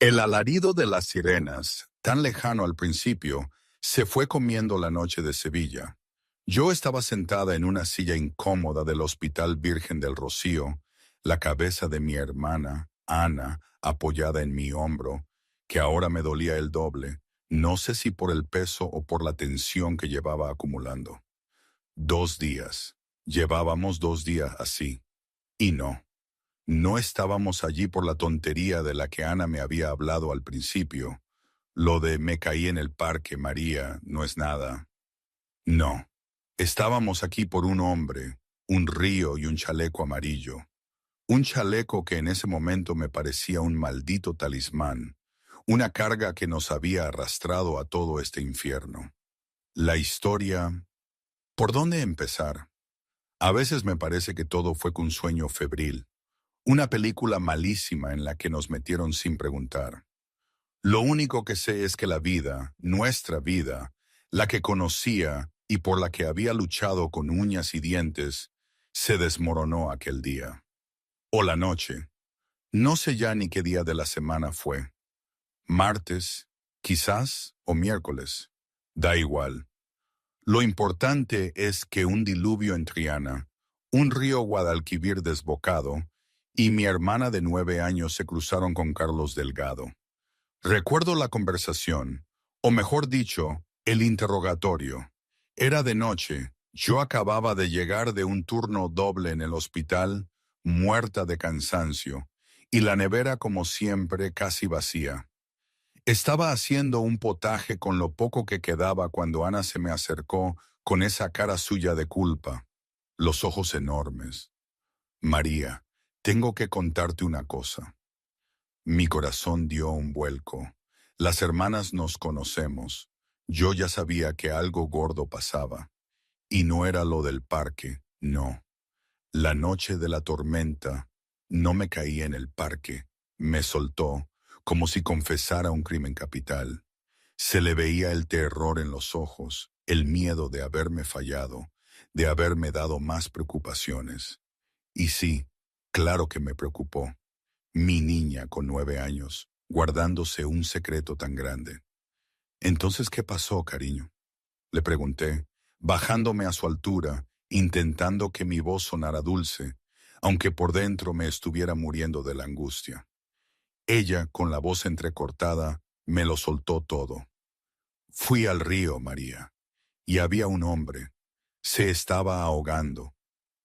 El alarido de las sirenas, tan lejano al principio, se fue comiendo la noche de Sevilla. Yo estaba sentada en una silla incómoda del Hospital Virgen del Rocío, la cabeza de mi hermana, Ana, apoyada en mi hombro, que ahora me dolía el doble, no sé si por el peso o por la tensión que llevaba acumulando. 2 días. Llevábamos 2 días así. Y no estábamos allí por la tontería de la que Ana me había hablado al principio. Lo de me caí en el parque, María, no es nada. No. Estábamos aquí por un hombre, un río y un chaleco amarillo. Un chaleco que en ese momento me parecía un maldito talismán, una carga que nos había arrastrado a todo este infierno. La historia... ¿Por dónde empezar? A veces me parece que todo fue un sueño febril, una película malísima en la que nos metieron sin preguntar. Lo único que sé es que la vida, nuestra vida, la que conocía y por la que había luchado con uñas y dientes, se desmoronó aquel día. O la noche. No sé ya ni qué día de la semana fue. Martes, quizás, o miércoles. Da igual. Lo importante es que un diluvio en Triana, un río Guadalquivir desbocado, y mi hermana de 9 años se cruzaron con Carlos Delgado. Recuerdo la conversación, o mejor dicho, el interrogatorio. Era de noche, yo acababa de llegar de un turno doble en el hospital, muerta de cansancio, y la nevera como siempre casi vacía. Estaba haciendo un potaje con lo poco que quedaba cuando Ana se me acercó con esa cara suya de culpa, los ojos enormes. María, tengo que contarte una cosa. Mi corazón dio un vuelco. Las hermanas nos conocemos. Yo ya sabía que algo gordo pasaba. Y no era lo del parque, no. La noche de la tormenta, no me caí en el parque. Me soltó, como si confesara un crimen capital. Se le veía el terror en los ojos, el miedo de haberme fallado, de haberme dado más preocupaciones. Y sí, claro que me preocupó. Mi niña con 9 años, guardándose un secreto tan grande. Entonces, ¿qué pasó, cariño? Le pregunté, bajándome a su altura, intentando que mi voz sonara dulce, aunque por dentro me estuviera muriendo de la angustia. Ella, con la voz entrecortada, me lo soltó todo. Fui al río, María, y había un hombre. Se estaba ahogando.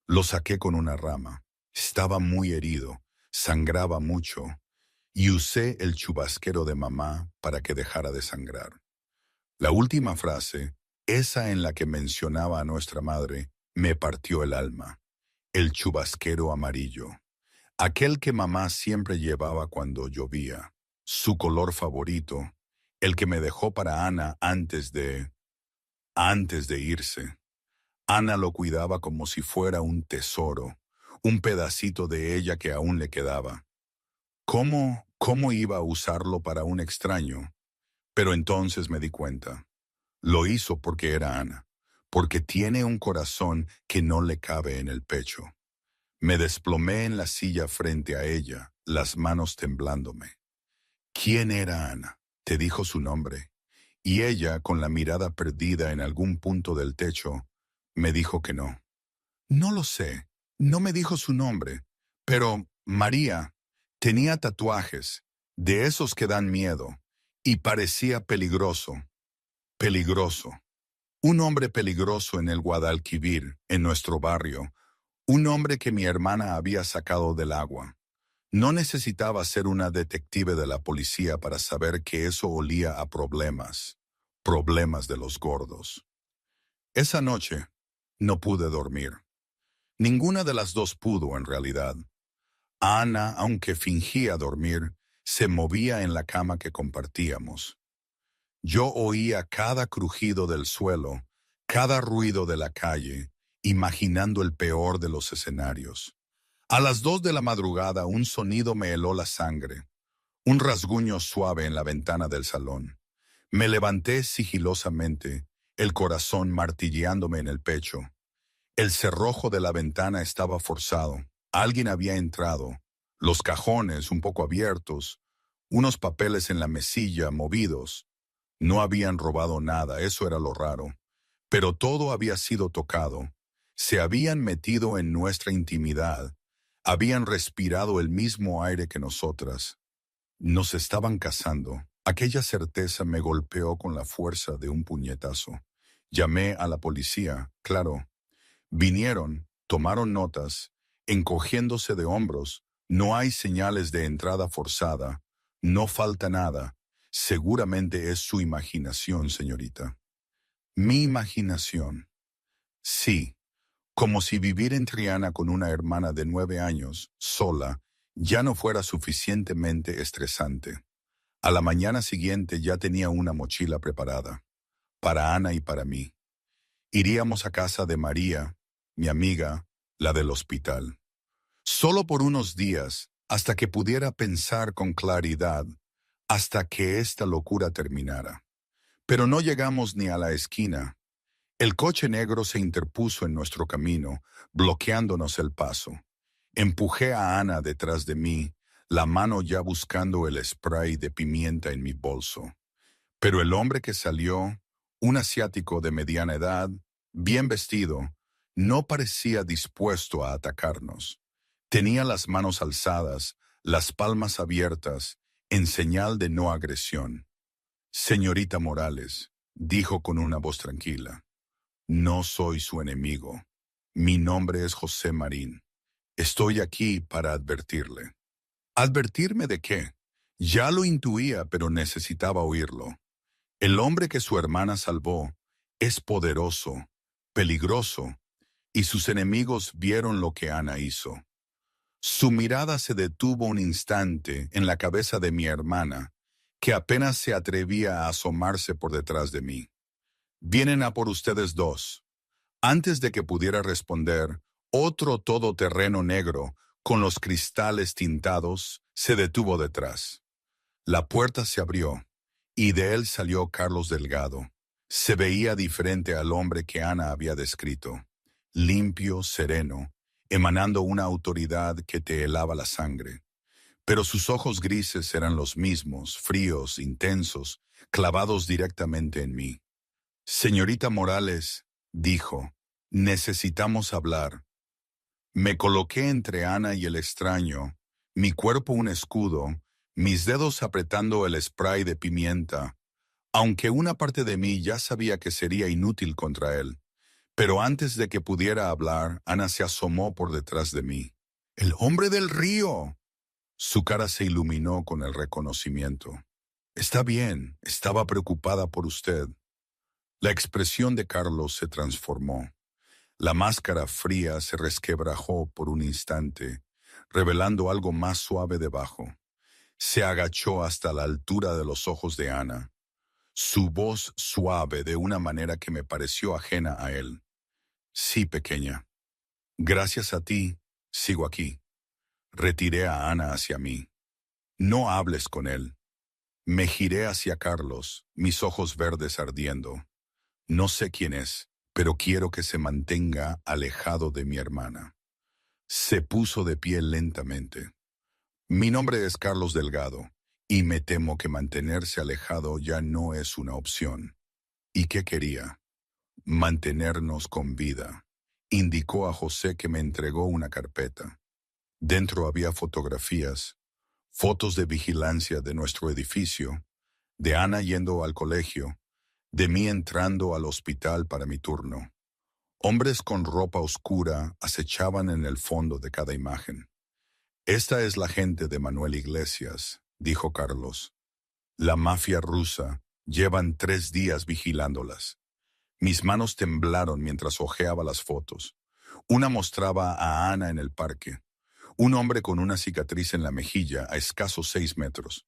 Lo saqué con una rama. Estaba muy herido, sangraba mucho, y usé el chubasquero de mamá para que dejara de sangrar. La última frase, esa en la que mencionaba a nuestra madre, me partió el alma. El chubasquero amarillo. Aquel que mamá siempre llevaba cuando llovía. Su color favorito. El que me dejó para Ana antes de irse. Ana lo cuidaba como si fuera un tesoro, un pedacito de ella que aún le quedaba. ¿Cómo iba a usarlo para un extraño? Pero entonces me di cuenta. Lo hizo porque era Ana, porque tiene un corazón que no le cabe en el pecho. Me desplomé en la silla frente a ella, las manos temblándome. ¿Quién era Ana? Te dijo su nombre. Y ella, con la mirada perdida en algún punto del techo, me dijo que no. No lo sé, no me dijo su nombre, pero María tenía tatuajes, de esos que dan miedo, y parecía peligroso, peligroso. Un hombre peligroso en el Guadalquivir, en nuestro barrio, un hombre que mi hermana había sacado del agua. No necesitaba ser una detective de la policía para saber que eso olía a problemas de los gordos. Esa noche no pude dormir. Ninguna de las dos pudo, en realidad. Ana, aunque fingía dormir, se movía en la cama que compartíamos. Yo oía cada crujido del suelo, cada ruido de la calle, imaginando el peor de los escenarios. A las 2 de la madrugada un sonido me heló la sangre, un rasguño suave en la ventana del salón. Me levanté sigilosamente, el corazón martilleándome en el pecho. El cerrojo de la ventana estaba forzado. Alguien había entrado. Los cajones un poco abiertos. Unos papeles en la mesilla movidos. No habían robado nada, eso era lo raro. Pero todo había sido tocado. Se habían metido en nuestra intimidad. Habían respirado el mismo aire que nosotras. Nos estaban cazando. Aquella certeza me golpeó con la fuerza de un puñetazo. Llamé a la policía, claro. Vinieron, tomaron notas, encogiéndose de hombros. No hay señales de entrada forzada. No falta nada. Seguramente es su imaginación, señorita. Mi imaginación. Sí, como si vivir en Triana con una hermana de 9 años, sola, ya no fuera suficientemente estresante. A la mañana siguiente ya tenía una mochila preparada, para Ana y para mí. Iríamos a casa de María, mi amiga, la del hospital. Solo por unos días, hasta que pudiera pensar con claridad, hasta que esta locura terminara. Pero no llegamos ni a la esquina. El coche negro se interpuso en nuestro camino, bloqueándonos el paso. Empujé a Ana detrás de mí, la mano ya buscando el spray de pimienta en mi bolso. Pero el hombre que salió, un asiático de mediana edad, bien vestido, no parecía dispuesto a atacarnos. Tenía las manos alzadas, las palmas abiertas, en señal de no agresión. Señorita Morales, dijo con una voz tranquila, no soy su enemigo. Mi nombre es José Marín. Estoy aquí para advertirle. ¿Advertirme de qué? Ya lo intuía, pero necesitaba oírlo. El hombre que su hermana salvó es poderoso, peligroso, y sus enemigos vieron lo que Ana hizo. Su mirada se detuvo un instante en la cabeza de mi hermana, que apenas se atrevía a asomarse por detrás de mí. Vienen a por ustedes dos. Antes de que pudiera responder, otro todoterreno negro, con los cristales tintados, se detuvo detrás. La puerta se abrió, y de él salió Carlos Delgado. Se veía diferente al hombre que Ana había descrito. Limpio, sereno, emanando una autoridad que te helaba la sangre. Pero sus ojos grises eran los mismos, fríos, intensos, clavados directamente en mí. Señorita Morales, dijo, necesitamos hablar. Me coloqué entre Ana y el extraño, mi cuerpo un escudo, mis dedos apretando el spray de pimienta, aunque una parte de mí ya sabía que sería inútil contra él. Pero antes de que pudiera hablar, Ana se asomó por detrás de mí. ¡El hombre del río! Su cara se iluminó con el reconocimiento. Está bien, estaba preocupada por usted. La expresión de Carlos se transformó. La máscara fría se resquebrajó por un instante, revelando algo más suave debajo. Se agachó hasta la altura de los ojos de Ana. Su voz suave de una manera que me pareció ajena a él. Sí, pequeña. Gracias a ti, sigo aquí. Retiré a Ana hacia mí. No hables con él. Me giré hacia Carlos, mis ojos verdes ardiendo. No sé quién es, pero quiero que se mantenga alejado de mi hermana. Se puso de pie lentamente. Mi nombre es Carlos Delgado, y me temo que mantenerse alejado ya no es una opción. ¿Y qué quería? Mantenernos con vida. Indicó a José que me entregó una carpeta. Dentro había fotografías, fotos de vigilancia de nuestro edificio, de Ana yendo al colegio, de mí entrando al hospital para mi turno. Hombres con ropa oscura acechaban en el fondo de cada imagen. Esta es la gente de Manuel Iglesias, dijo Carlos. La mafia rusa, llevan 3 días vigilándolas. Mis manos temblaron mientras hojeaba las fotos. Una mostraba a Ana en el parque. Un hombre con una cicatriz en la mejilla a escasos 6 metros.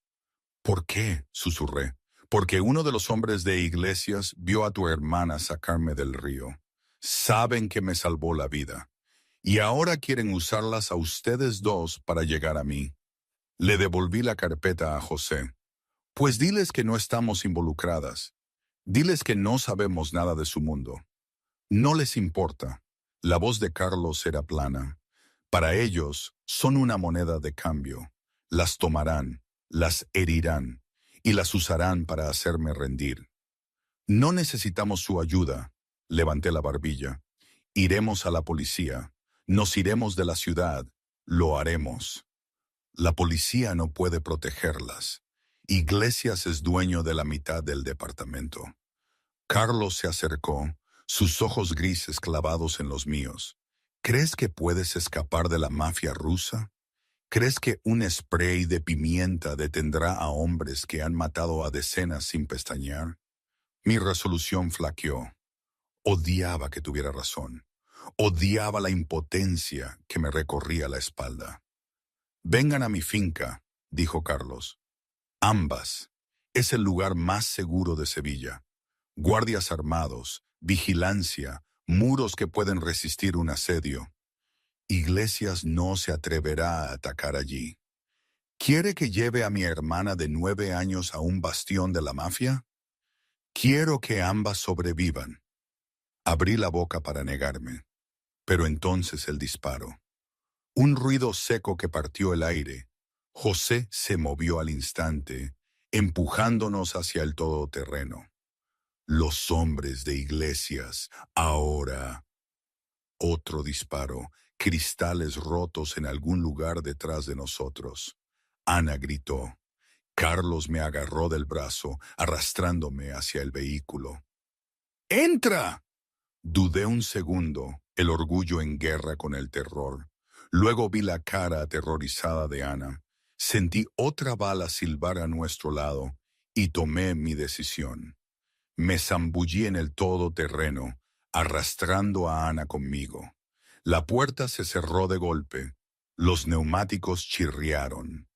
¿Por qué?, susurré. Porque uno de los hombres de Iglesias vio a tu hermana sacarme del río. Saben que me salvó la vida. Y ahora quieren usarlas a ustedes dos para llegar a mí. Le devolví la carpeta a José. Pues diles que no estamos involucradas. Diles que no sabemos nada de su mundo. No les importa. La voz de Carlos era plana. Para ellos, son una moneda de cambio. Las tomarán, las herirán y las usarán para hacerme rendir. No necesitamos su ayuda. Levanté la barbilla. Iremos a la policía. Nos iremos de la ciudad. Lo haremos. La policía no puede protegerlas. Iglesias es dueño de la mitad del departamento. Carlos se acercó, sus ojos grises clavados en los míos. ¿Crees que puedes escapar de la mafia rusa? ¿Crees que un spray de pimienta detendrá a hombres que han matado a decenas sin pestañear? Mi resolución flaqueó. Odiaba que tuviera razón. Odiaba la impotencia que me recorría la espalda. Vengan a mi finca, dijo Carlos. Ambas. Es el lugar más seguro de Sevilla. Guardias armados, vigilancia, muros que pueden resistir un asedio. Iglesias no se atreverá a atacar allí. ¿Quiere que lleve a mi hermana de 9 años a un bastión de la mafia? Quiero que ambas sobrevivan. Abrí la boca para negarme, pero entonces el disparo. Un ruido seco que partió el aire. José se movió al instante, empujándonos hacia el todoterreno. Los hombres de Iglesias, ahora. Otro disparo, cristales rotos en algún lugar detrás de nosotros. Ana gritó. Carlos me agarró del brazo, arrastrándome hacia el vehículo. ¡Entra! Dudé un segundo, el orgullo en guerra con el terror. Luego vi la cara aterrorizada de Ana. Sentí otra bala silbar a nuestro lado y tomé mi decisión. Me zambullí en el todoterreno, arrastrando a Ana conmigo. La puerta se cerró de golpe. Los neumáticos chirriaron.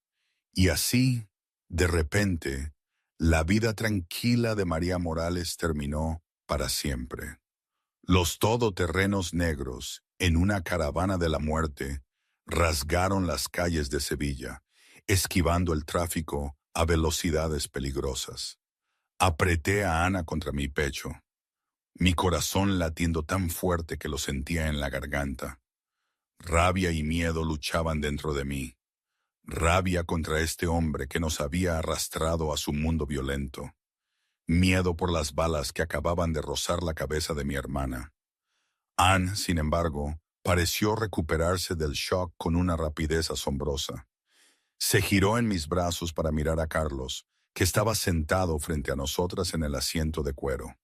Y así, de repente, la vida tranquila de María Morales terminó para siempre. Los todoterrenos negros, en una caravana de la muerte, rasgaron las calles de Sevilla, esquivando el tráfico a velocidades peligrosas. Apreté a Ana contra mi pecho, mi corazón latiendo tan fuerte que lo sentía en la garganta. Rabia y miedo luchaban dentro de mí. Rabia contra este hombre que nos había arrastrado a su mundo violento. Miedo por las balas que acababan de rozar la cabeza de mi hermana. Anne, sin embargo, pareció recuperarse del shock con una rapidez asombrosa. Se giró en mis brazos para mirar a Carlos, que estaba sentado frente a nosotras en el asiento de cuero.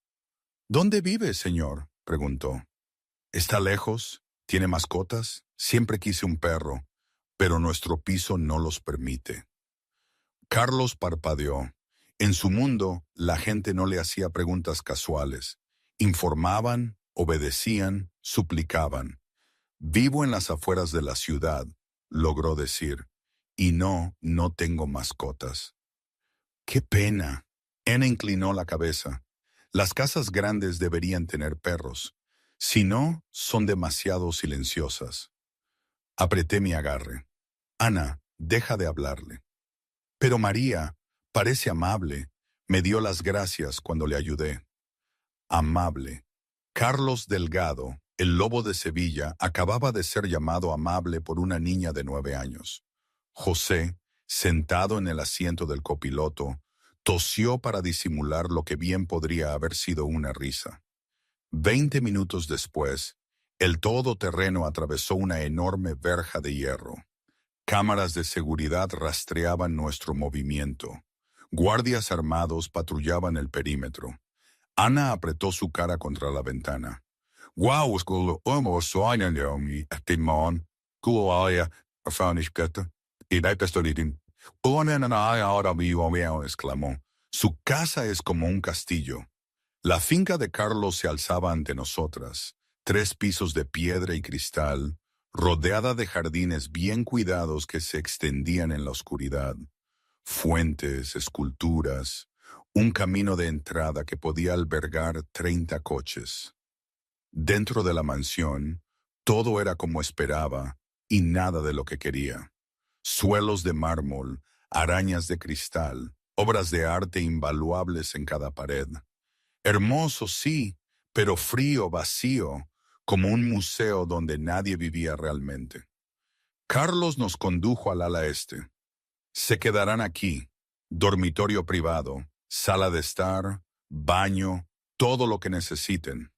¿Dónde vive, señor?, preguntó. ¿Está lejos? ¿Tiene mascotas? Siempre quise un perro, pero nuestro piso no los permite. Carlos parpadeó. En su mundo, la gente no le hacía preguntas casuales. Informaban, obedecían, suplicaban. Vivo en las afueras de la ciudad, logró decir, y no tengo mascotas. ¡Qué pena! Ana inclinó la cabeza. Las casas grandes deberían tener perros. Si no, son demasiado silenciosas. Apreté mi agarre. Ana, deja de hablarle. Pero María, parece amable, me dio las gracias cuando le ayudé. Amable. Carlos Delgado, el lobo de Sevilla, acababa de ser llamado amable por una niña de 9 años. José, sentado en el asiento del copiloto, tosió para disimular lo que bien podría haber sido una risa. 20 minutos después, el todoterreno atravesó una enorme verja de hierro. Cámaras de seguridad rastreaban nuestro movimiento. Guardias armados patrullaban el perímetro. Ana apretó su cara contra la ventana. «Wow, skulle omorsoinen mi timon. Kuoaja, fauniskata. Y la pestolidin. Ahora vivo, exclamó. Su casa es como un castillo. La finca de Carlos se alzaba ante nosotras, 3 pisos de piedra y cristal, rodeada de jardines bien cuidados que se extendían en la oscuridad, fuentes, esculturas, un camino de entrada que podía albergar 30 coches. Dentro de la mansión, todo era como esperaba y nada de lo que quería. Suelos de mármol, arañas de cristal, obras de arte invaluables en cada pared. Hermoso, sí, pero frío, vacío, como un museo donde nadie vivía realmente. Carlos nos condujo al ala este. Se quedarán aquí. Dormitorio privado, sala de estar, baño, todo lo que necesiten.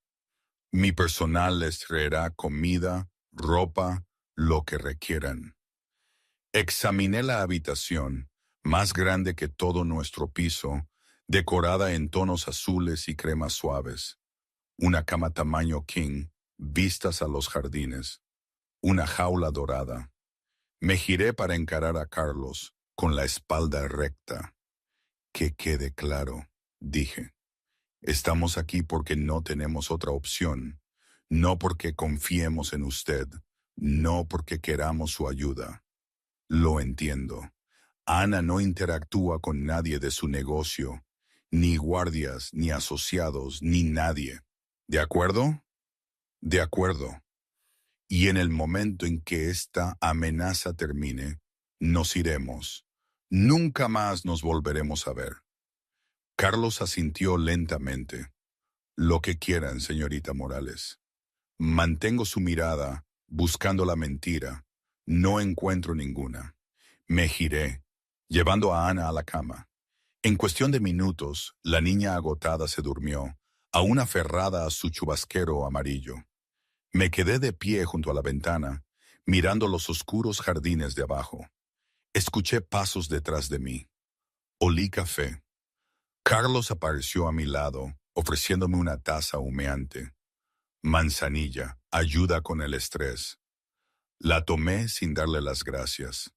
Mi personal les traerá comida, ropa, lo que requieran. Examiné la habitación, más grande que todo nuestro piso, decorada en tonos azules y cremas suaves. Una cama tamaño king, vistas a los jardines. Una jaula dorada. Me giré para encarar a Carlos, con la espalda recta. Que quede claro, dije. Estamos aquí porque no tenemos otra opción, no porque confiemos en usted, no porque queramos su ayuda. Lo entiendo. Ana no interactúa con nadie de su negocio, ni guardias, ni asociados, ni nadie. ¿De acuerdo? De acuerdo. Y en el momento en que esta amenaza termine, nos iremos. Nunca más nos volveremos a ver. Carlos asintió lentamente. Lo que quieran, señorita Morales. Mantengo su mirada, buscando la mentira. No encuentro ninguna. Me giré, llevando a Ana a la cama. En cuestión de minutos, la niña agotada se durmió, aún aferrada a su chubasquero amarillo. Me quedé de pie junto a la ventana, mirando los oscuros jardines de abajo. Escuché pasos detrás de mí. Olí café. Carlos apareció a mi lado, ofreciéndome una taza humeante. Manzanilla, ayuda con el estrés. La tomé sin darle las gracias.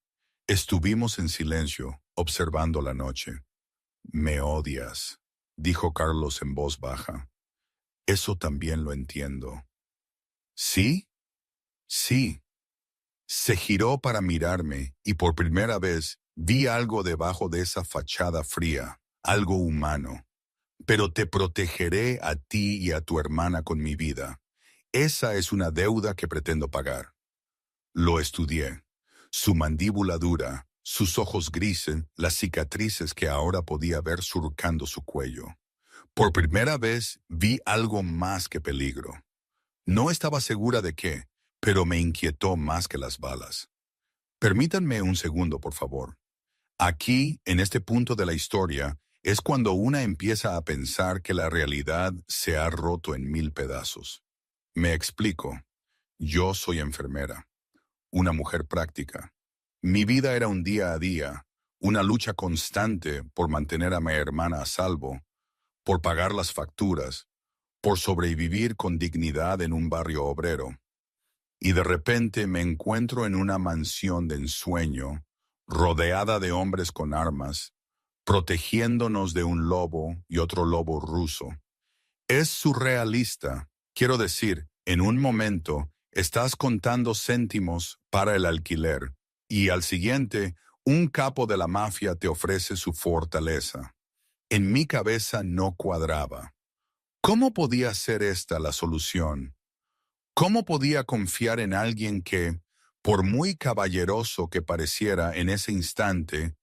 Estuvimos en silencio, observando la noche. Me odias, dijo Carlos en voz baja. Eso también lo entiendo. ¿Sí? Sí. Se giró para mirarme y por primera vez vi algo debajo de esa fachada fría, algo humano. Pero te protegeré a ti y a tu hermana con mi vida. Esa es una deuda que pretendo pagar. Lo estudié. Su mandíbula dura, sus ojos grises, las cicatrices que ahora podía ver surcando su cuello. Por primera vez vi algo más que peligro. No estaba segura de qué, pero me inquietó más que las balas. Permítanme un segundo, por favor. Aquí, en este punto de la historia, es cuando una empieza a pensar que la realidad se ha roto en mil pedazos. Me explico. Yo soy enfermera, una mujer práctica. Mi vida era un día a día, una lucha constante por mantener a mi hermana a salvo, por pagar las facturas, por sobrevivir con dignidad en un barrio obrero. Y de repente me encuentro en una mansión de ensueño, rodeada de hombres con armas, protegiéndonos de un lobo y otro lobo ruso. Es surrealista. Quiero decir, en un momento estás contando céntimos para el alquiler y al siguiente un capo de la mafia te ofrece su fortaleza. En mi cabeza no cuadraba. ¿Cómo podía ser esta la solución? ¿Cómo podía confiar en alguien que, por muy caballeroso que pareciera en ese instante,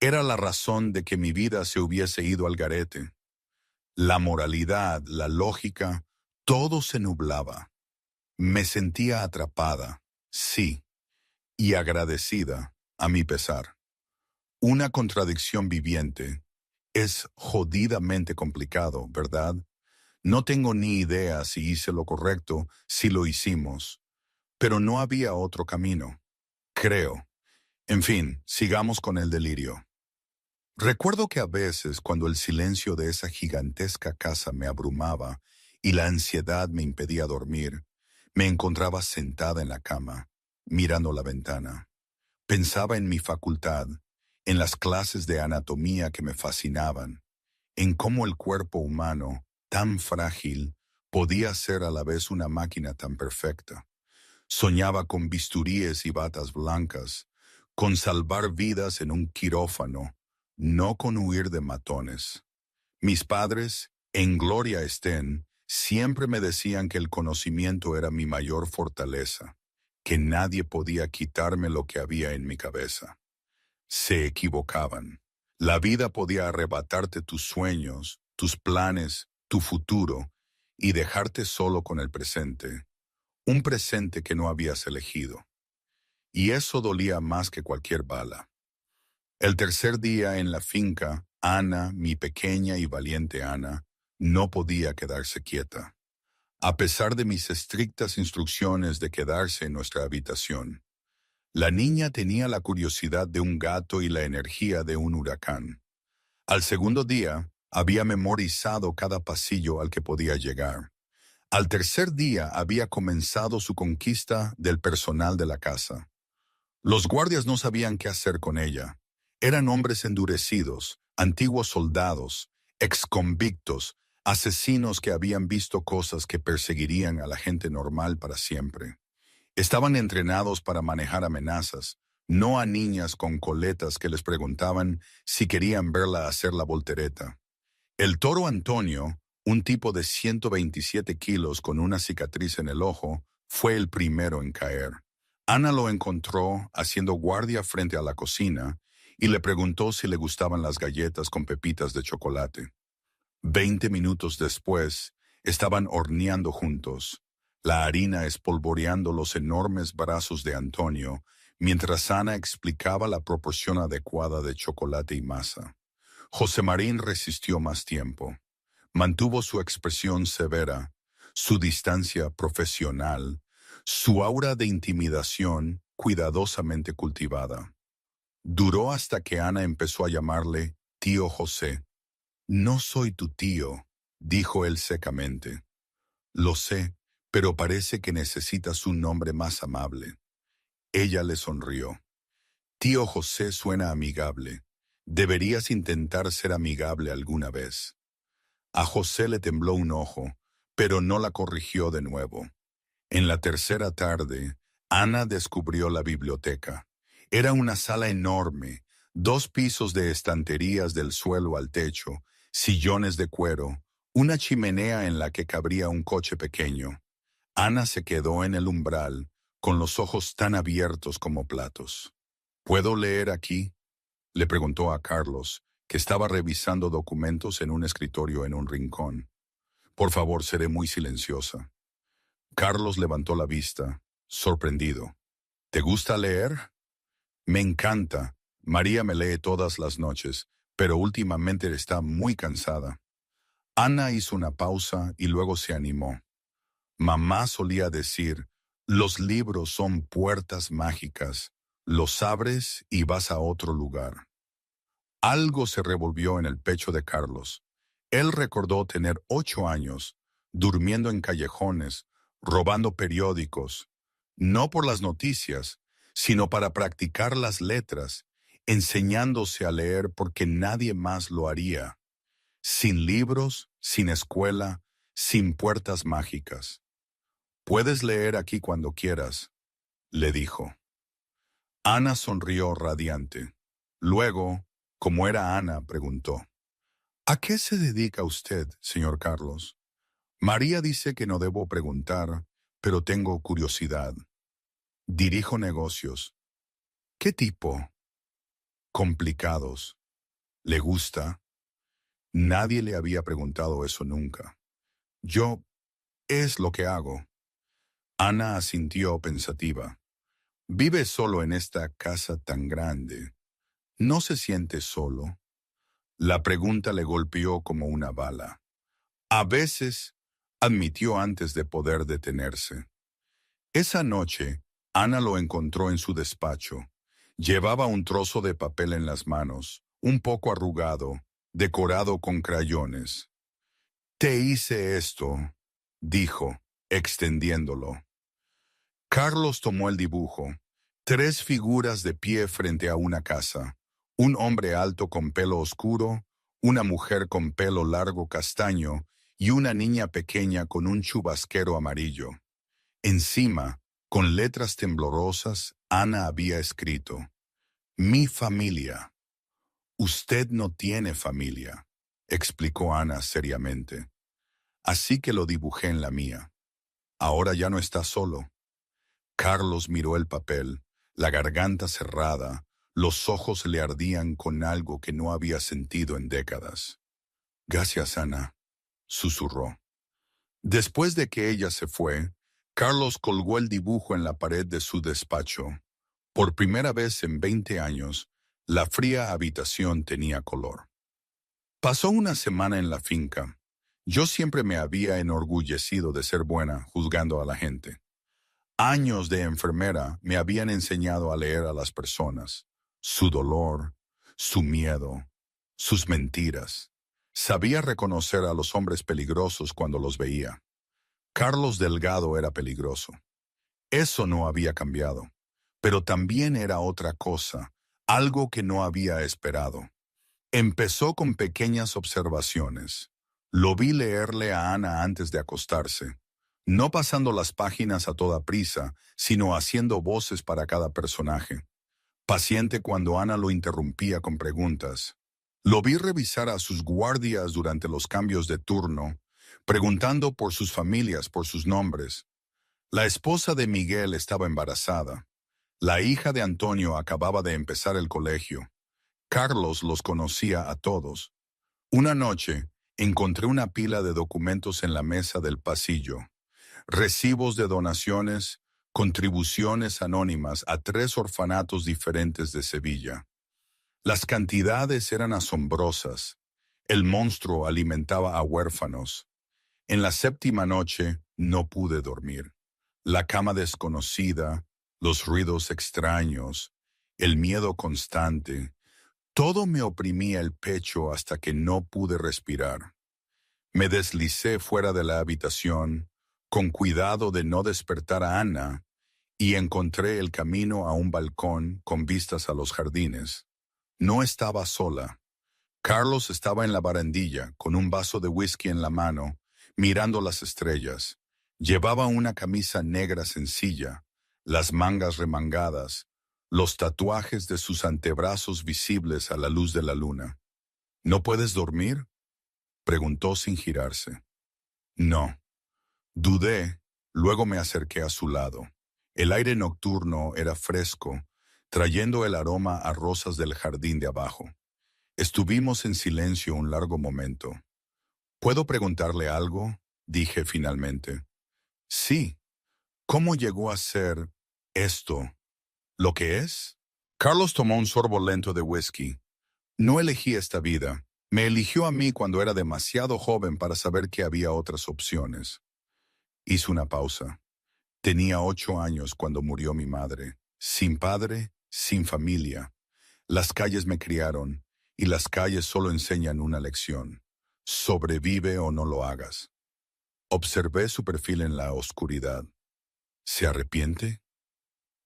era la razón de que mi vida se hubiese ido al garete? La moralidad, la lógica, todo se nublaba. Me sentía atrapada, sí, y agradecida, a mi pesar. Una contradicción viviente. Es jodidamente complicado, ¿verdad? No tengo ni idea si hice lo correcto, si lo hicimos, pero no había otro camino, creo. En fin, sigamos con el delirio. Recuerdo que a veces, cuando el silencio de esa gigantesca casa me abrumaba y la ansiedad me impedía dormir, me encontraba sentada en la cama, mirando la ventana. Pensaba en mi facultad, en las clases de anatomía que me fascinaban, en cómo el cuerpo humano, tan frágil, podía ser a la vez una máquina tan perfecta. Soñaba con bisturíes y batas blancas, con salvar vidas en un quirófano, no con huir de matones. Mis padres, en gloria estén, siempre me decían que el conocimiento era mi mayor fortaleza, que nadie podía quitarme lo que había en mi cabeza. Se equivocaban. La vida podía arrebatarte tus sueños, tus planes, tu futuro, y dejarte solo con el presente, un presente que no habías elegido. Y eso dolía más que cualquier bala. El tercer día en la finca, Ana, mi pequeña y valiente Ana, no podía quedarse quieta, a pesar de mis estrictas instrucciones de quedarse en nuestra habitación. La niña tenía la curiosidad de un gato y la energía de un huracán. Al segundo día, había memorizado cada pasillo al que podía llegar. Al tercer día había comenzado su conquista del personal de la casa. Los guardias no sabían qué hacer con ella. Eran hombres endurecidos, antiguos soldados, exconvictos, asesinos que habían visto cosas que perseguirían a la gente normal para siempre. Estaban entrenados para manejar amenazas, no a niñas con coletas que les preguntaban si querían verla hacer la voltereta. El toro Antonio, un tipo de 127 kilos con una cicatriz en el ojo, fue el primero en caer. Ana lo encontró haciendo guardia frente a la cocina y le preguntó si le gustaban las galletas con pepitas de chocolate. 20 minutos después, estaban horneando juntos, la harina espolvoreando los enormes brazos de Antonio, mientras Ana explicaba la proporción adecuada de chocolate y masa. José Marín resistió más tiempo. Mantuvo su expresión severa, su distancia profesional, su aura de intimidación cuidadosamente cultivada. Duró hasta que Ana empezó a llamarle tío José. No soy tu tío, dijo él secamente. Lo sé, pero parece que necesitas un nombre más amable. Ella le sonrió. Tío José suena amigable. Deberías intentar ser amigable alguna vez. A José le tembló un ojo, pero no la corrigió de nuevo. En la tercera tarde, Ana descubrió la biblioteca. Era una sala enorme, 2 pisos de estanterías del suelo al techo, sillones de cuero, una chimenea en la que cabría un coche pequeño. Ana se quedó en el umbral, con los ojos tan abiertos como platos. ¿Puedo leer aquí?, le preguntó a Carlos, que estaba revisando documentos en un escritorio en un rincón. Por favor, seré muy silenciosa. Carlos levantó la vista, sorprendido. ¿Te gusta leer? Me encanta. María me lee todas las noches, pero últimamente está muy cansada. Ana hizo una pausa y luego se animó. Mamá solía decir, los libros son puertas mágicas. Los abres y vas a otro lugar. Algo se revolvió en el pecho de Carlos. Él recordó tener 8 años, durmiendo en callejones, robando periódicos, no por las noticias, sino para practicar las letras, enseñándose a leer porque nadie más lo haría. Sin libros, sin escuela, sin puertas mágicas. Puedes leer aquí cuando quieras, le dijo. Ana sonrió radiante. Luego, como era Ana, preguntó, ¿a qué se dedica usted, señor Carlos? María dice que no debo preguntar, pero tengo curiosidad. Dirijo negocios. ¿Qué tipo? Complicados. ¿Le gusta? Nadie le había preguntado eso nunca. Yo, es lo que hago. Ana asintió pensativa. Vive solo en esta casa tan grande. ¿No se siente solo? La pregunta le golpeó como una bala. A veces, admitió antes de poder detenerse. Esa noche, Ana lo encontró en su despacho. Llevaba un trozo de papel en las manos, un poco arrugado, decorado con crayones. Te hice esto, dijo, extendiéndolo. Carlos tomó el dibujo. 3 figuras de pie frente a una casa. Un hombre alto con pelo oscuro, una mujer con pelo largo castaño y una niña pequeña con un chubasquero amarillo. Encima, con letras temblorosas, Ana había escrito, Mi familia. Usted no tiene familia, explicó Ana seriamente. Así que lo dibujé en la mía. Ahora ya no está solo. Carlos miró el papel, la garganta cerrada, los ojos le ardían con algo que no había sentido en décadas. Gracias, Ana, susurró. Después de que ella se fue, Carlos colgó el dibujo en la pared de su despacho. Por primera vez en 20 años, La fría habitación tenía color. Pasó una semana en la finca. Yo siempre me había enorgullecido de ser buena juzgando a la gente. Años de enfermera me habían enseñado a leer a las personas, su dolor, su miedo, sus mentiras. Sabía reconocer a los hombres peligrosos cuando los veía. Carlos Delgado era peligroso. Eso no había cambiado. Pero también era otra cosa, algo que no había esperado. Empezó con pequeñas observaciones. Lo vi leerle a Ana antes de acostarse, no pasando las páginas a toda prisa, sino haciendo voces para cada personaje. Paciente cuando Ana lo interrumpía con preguntas. Lo vi revisar a sus guardias durante los cambios de turno, preguntando por sus familias, por sus nombres. La esposa de Miguel estaba embarazada. La hija de Antonio acababa de empezar el colegio. Carlos los conocía a todos. Una noche, encontré una pila de documentos en la mesa del pasillo. Recibos de donaciones, contribuciones anónimas a 3 orfanatos diferentes de Sevilla. Las cantidades eran asombrosas. El monstruo alimentaba a huérfanos. En la 7ª noche no pude dormir. La cama desconocida, los ruidos extraños, el miedo constante, todo me oprimía el pecho hasta que no pude respirar. Me deslicé fuera de la habitación, con cuidado de no despertar a Ana, y encontré el camino a un balcón con vistas a los jardines. No estaba sola. Carlos estaba en la barandilla, con un vaso de whisky en la mano, mirando las estrellas. Llevaba una camisa negra sencilla, las mangas remangadas, los tatuajes de sus antebrazos visibles a la luz de la luna. ¿No puedes dormir?, preguntó sin girarse. No. Dudé, luego me acerqué a su lado. El aire nocturno era fresco, trayendo el aroma a rosas del jardín de abajo. Estuvimos en silencio un largo momento. ¿Puedo preguntarle algo?, dije finalmente. Sí. ¿Cómo llegó a ser esto lo que es? Carlos tomó un sorbo lento de whisky. No elegí esta vida. Me eligió a mí cuando era demasiado joven para saber que había otras opciones. Hizo una pausa. Tenía 8 años cuando murió mi madre. Sin padre, sin familia. Las calles me criaron, y las calles solo enseñan una lección. Sobrevive o no lo hagas. Observé su perfil en la oscuridad. ¿Se arrepiente?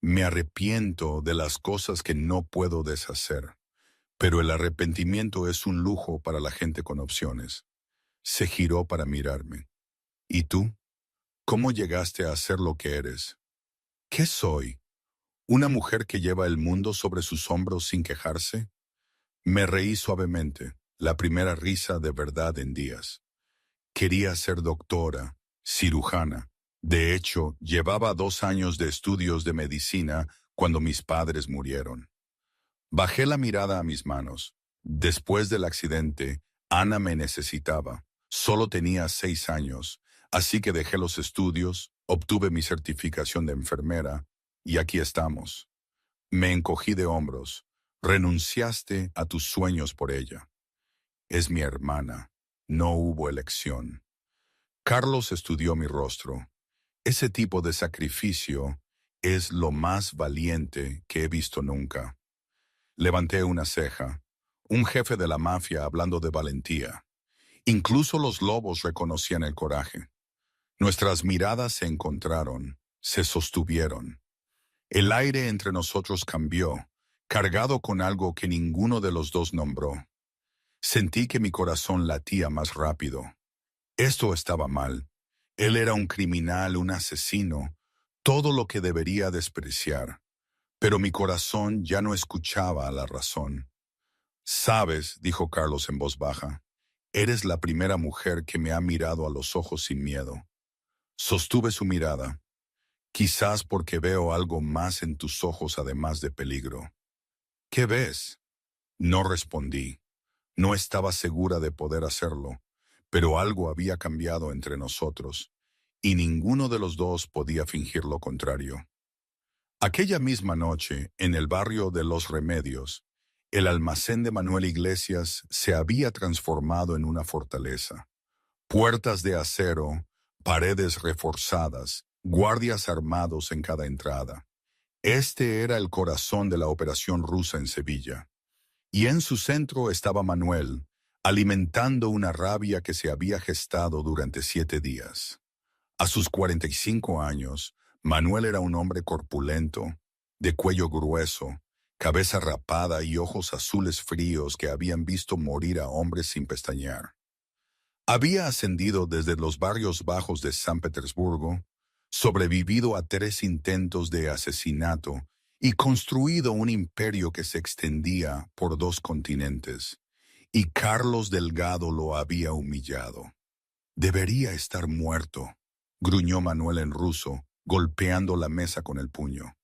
Me arrepiento de las cosas que no puedo deshacer, pero el arrepentimiento es un lujo para la gente con opciones. Se giró para mirarme. ¿Y tú? ¿Cómo llegaste a ser lo que eres? ¿Qué soy? ¿Una mujer que lleva el mundo sobre sus hombros sin quejarse? Me reí suavemente, la primera risa de verdad en días. Quería ser doctora, cirujana. De hecho, llevaba 2 años de estudios de medicina cuando mis padres murieron. Bajé la mirada a mis manos. Después del accidente, Ana me necesitaba. Solo tenía 6 años, así que dejé los estudios, obtuve mi certificación de enfermera, y aquí estamos. Me encogí de hombros. Renunciaste a tus sueños por ella. Es mi hermana. No hubo elección. Carlos estudió mi rostro. Ese tipo de sacrificio es lo más valiente que he visto nunca. Levanté una ceja. Un jefe de la mafia hablando de valentía. Incluso los lobos reconocían el coraje. Nuestras miradas se encontraron, se sostuvieron. El aire entre nosotros cambió, cargado con algo que ninguno de los dos nombró. Sentí que mi corazón latía más rápido. Esto estaba mal. Él era un criminal, un asesino, todo lo que debería despreciar. Pero mi corazón ya no escuchaba a la razón. Sabes, dijo Carlos en voz baja, eres la primera mujer que me ha mirado a los ojos sin miedo. Sostuve su mirada. Quizás porque veo algo más en tus ojos además de peligro. ¿Qué ves? No respondí. No estaba segura de poder hacerlo, pero algo había cambiado entre nosotros, y ninguno de los dos podía fingir lo contrario. Aquella misma noche, en el barrio de Los Remedios, El almacén de Manuel Iglesias se había transformado en una fortaleza. Puertas de acero, paredes reforzadas, guardias armados en cada entrada. Este era el corazón de la operación rusa en Sevilla. Y en su centro estaba Manuel, alimentando una rabia que se había gestado durante 7 días. A sus 45 años, Manuel era un hombre corpulento, de cuello grueso, cabeza rapada y ojos azules fríos que habían visto morir a hombres sin pestañear. Había ascendido desde los barrios bajos de San Petersburgo, sobrevivido a 3 intentos de asesinato y construido un imperio que se extendía por 2 continentes. Y Carlos Delgado lo había humillado. Debería estar muerto, gruñó Manuel en ruso, golpeando la mesa con el puño.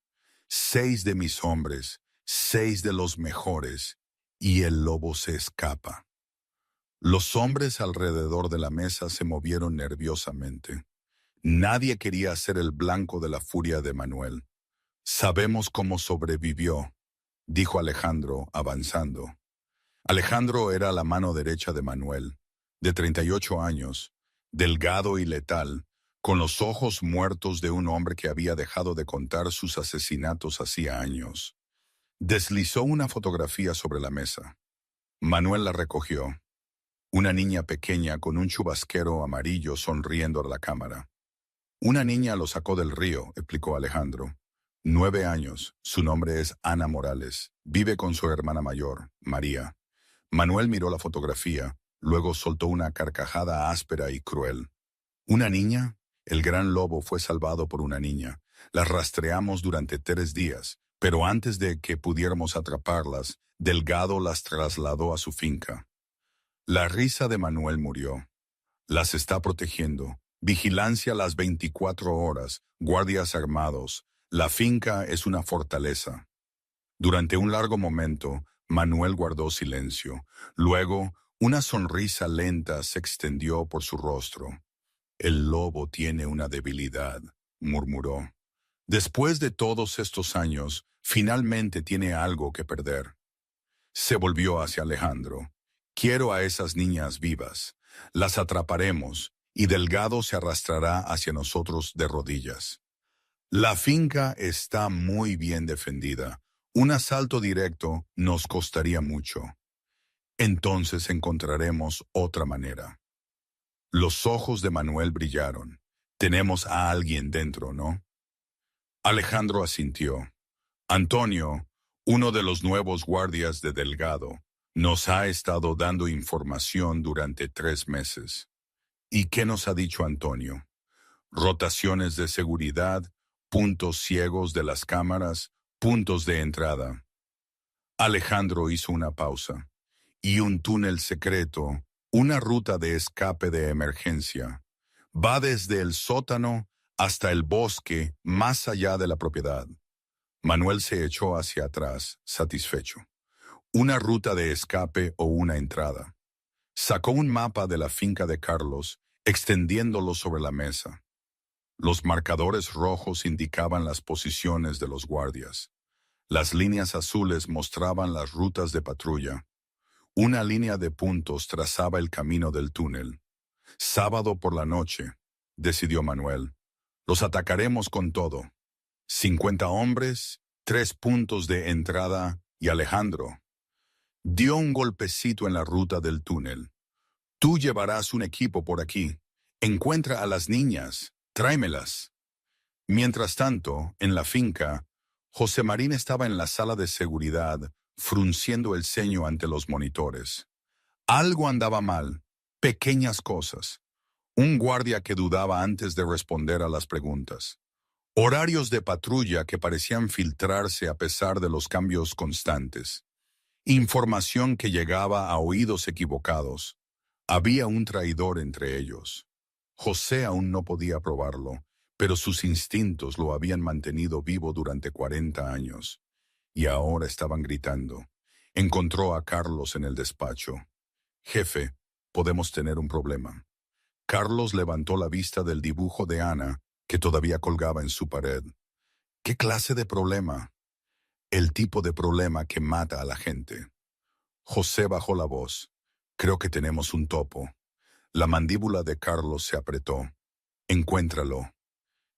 6 de mis hombres, 6 de los mejores, y el lobo se escapa. Los hombres alrededor de la mesa se movieron nerviosamente. Nadie quería ser el blanco de la furia de Manuel. Sabemos cómo sobrevivió, dijo Alejandro, avanzando. Alejandro era la mano derecha de Manuel, de 38 años, delgado y letal, con los ojos muertos de un hombre que había dejado de contar sus asesinatos hacía años. Deslizó una fotografía sobre la mesa. Manuel la recogió. Una niña pequeña con un chubasquero amarillo sonriendo a la cámara. Una niña lo sacó del río, explicó Alejandro. 9 años, su nombre es Ana Morales. Vive con su hermana mayor, María. Manuel miró la fotografía, luego soltó una carcajada áspera y cruel. ¿Una niña? El gran lobo fue salvado por una niña. Las rastreamos durante 3 días, pero antes de que pudiéramos atraparlas, Delgado las trasladó a su finca. La risa de Manuel murió. Las está protegiendo. Vigilancia las 24 horas, guardias armados. La finca es una fortaleza. Durante un largo momento, Manuel guardó silencio. Luego, una sonrisa lenta se extendió por su rostro. El lobo tiene una debilidad, murmuró. Después de todos estos años, finalmente tiene algo que perder. Se volvió hacia Alejandro. Quiero a esas niñas vivas. Las atraparemos y Delgado se arrastrará hacia nosotros de rodillas. La finca está muy bien defendida. Un asalto directo nos costaría mucho. Entonces encontraremos otra manera. Los ojos de Manuel brillaron. Tenemos a alguien dentro, ¿no? Alejandro asintió. Antonio, uno de los nuevos guardias de Delgado, nos ha estado dando información durante 3 meses. ¿Y qué nos ha dicho Antonio? Rotaciones de seguridad, puntos ciegos de las cámaras, puntos de entrada. Alejandro hizo una pausa. Y un túnel secreto, una ruta de escape de emergencia. Va desde el sótano hasta el bosque más allá de la propiedad. Manuel se echó hacia atrás, satisfecho. Una ruta de escape o una entrada. Sacó un mapa de la finca de Carlos, extendiéndolo sobre la mesa. Los marcadores rojos indicaban las posiciones de los guardias. Las líneas azules mostraban las rutas de patrulla. Una línea de puntos trazaba el camino del túnel. Sábado por la noche, decidió Manuel. Los atacaremos con todo. 50 hombres, 3 puntos de entrada y Alejandro. Dio un golpecito en la ruta del túnel. Tú llevarás un equipo por aquí. Encuentra a las niñas. Tráemelas. Mientras tanto, en la finca, José Marín estaba en la sala de seguridad, frunciendo el ceño ante los monitores. Algo andaba mal. Pequeñas cosas. Un guardia que dudaba antes de responder a las preguntas. Horarios de patrulla que parecían filtrarse a pesar de los cambios constantes. Información que llegaba a oídos equivocados. Había un traidor entre ellos. José aún no podía probarlo, pero sus instintos lo habían mantenido vivo durante 40 años. Y ahora estaban gritando. Encontró a Carlos en el despacho. Jefe, podemos tener un problema. Carlos levantó la vista del dibujo de Ana, que todavía colgaba en su pared. ¿Qué clase de problema? El tipo de problema que mata a la gente. José bajó la voz. Creo que tenemos un topo. La mandíbula de Carlos se apretó. Encuéntralo.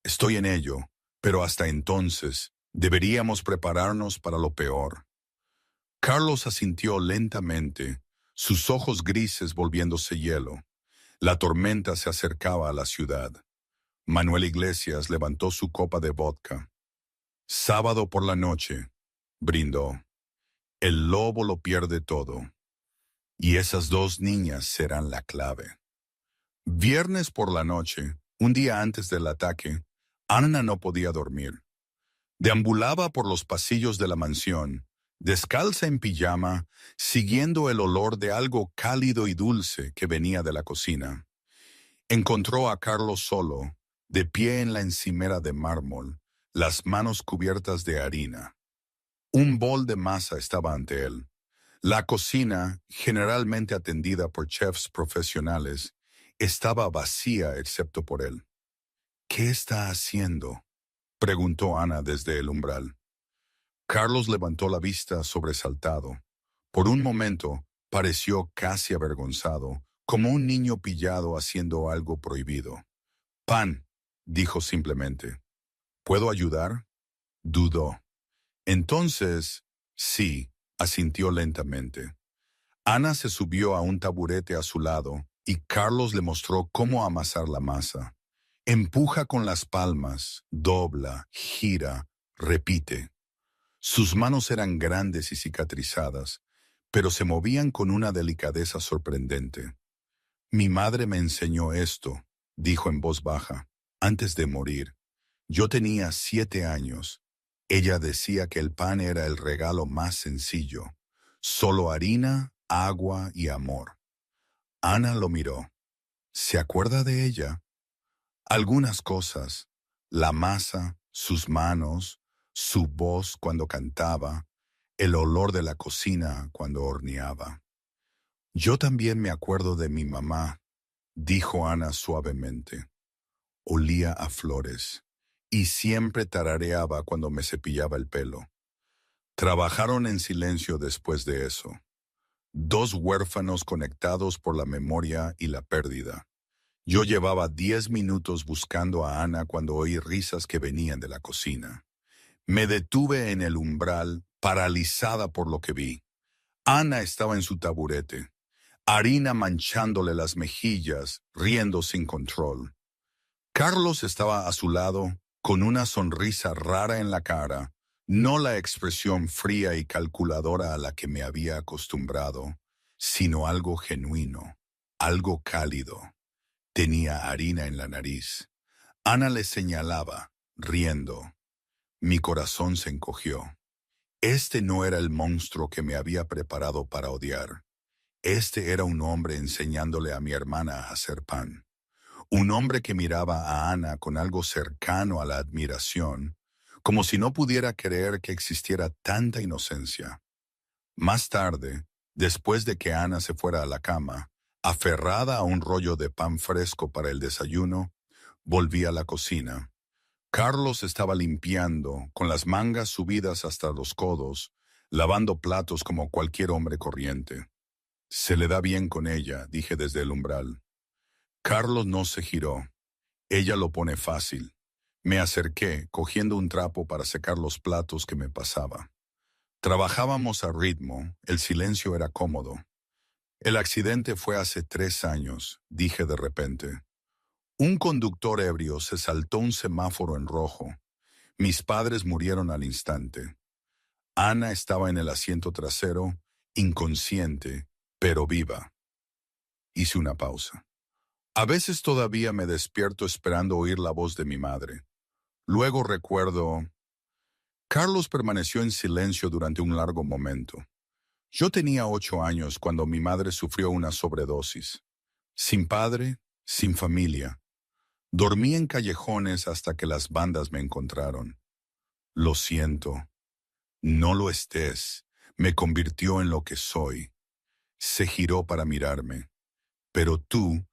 Estoy en ello, pero hasta entonces deberíamos prepararnos para lo peor. Carlos asintió lentamente, sus ojos grises volviéndose hielo. La tormenta se acercaba a la ciudad. Manuel Iglesias levantó su copa de vodka. Sábado por la noche, brindó. El lobo lo pierde todo. Y esas dos niñas serán la clave. Viernes por la noche, un día antes del ataque, Ana no podía dormir. Deambulaba por los pasillos de la mansión, descalza en pijama, siguiendo el olor de algo cálido y dulce que venía de la cocina. Encontró a Carlos solo, de pie en la encimera de mármol, las manos cubiertas de harina. Un bol de masa estaba ante él. La cocina, generalmente atendida por chefs profesionales, estaba vacía excepto por él. ¿Qué está haciendo?, preguntó Ana desde el umbral. Carlos levantó la vista sobresaltado. Por un momento, pareció casi avergonzado, como un niño pillado haciendo algo prohibido. Pan, dijo simplemente. ¿Puedo ayudar? Dudó. Entonces, sí, asintió lentamente. Ana se subió a un taburete a su lado y Carlos le mostró cómo amasar la masa. Empuja con las palmas, dobla, gira, repite. Sus manos eran grandes y cicatrizadas, pero se movían con una delicadeza sorprendente. Mi madre me enseñó esto, dijo en voz baja, antes de morir. Yo tenía 7 años. Ella decía que el pan era el regalo más sencillo. Solo harina, agua y amor. Ana lo miró. ¿Se acuerda de ella? Algunas cosas. La masa, sus manos, su voz cuando cantaba, el olor de la cocina cuando horneaba. Yo también me acuerdo de mi mamá, dijo Ana suavemente. Olía a flores y siempre tarareaba cuando me cepillaba el pelo. Trabajaron en silencio después de eso. 2 huérfanos conectados por la memoria y la pérdida. Yo llevaba 10 minutos buscando a Ana cuando oí risas que venían de la cocina. Me detuve en el umbral, paralizada por lo que vi. Ana estaba en su taburete, harina manchándole las mejillas, riendo sin control. Carlos estaba a su lado, con una sonrisa rara en la cara, no la expresión fría y calculadora a la que me había acostumbrado, sino algo genuino, algo cálido. Tenía harina en la nariz. Ana le señalaba, riendo. Mi corazón se encogió. Este no era el monstruo que me había preparado para odiar. Este era un hombre enseñándole a mi hermana a hacer pan. Un hombre que miraba a Ana con algo cercano a la admiración, como si no pudiera creer que existiera tanta inocencia. Más tarde, después de que Ana se fuera a la cama, aferrada a un rollo de pan fresco para el desayuno, volví a la cocina. Carlos estaba limpiando, con las mangas subidas hasta los codos, lavando platos como cualquier hombre corriente. Se le da bien con ella, dije desde el umbral. Carlos no se giró. Ella lo pone fácil. Me acerqué, cogiendo un trapo para secar los platos que me pasaba. Trabajábamos a ritmo, el silencio era cómodo. El accidente fue hace 3 años, dije de repente. Un conductor ebrio se saltó un semáforo en rojo. Mis padres murieron al instante. Ana estaba en el asiento trasero, inconsciente, pero viva. Hice una pausa. A veces todavía me despierto esperando oír la voz de mi madre. Luego recuerdo... Carlos permaneció en silencio durante un largo momento. Yo tenía 8 años cuando mi madre sufrió una sobredosis. Sin padre, sin familia. Dormí en callejones hasta que las bandas me encontraron. Lo siento. No lo estés. Me convirtió en lo que soy. Se giró para mirarme. Pero tú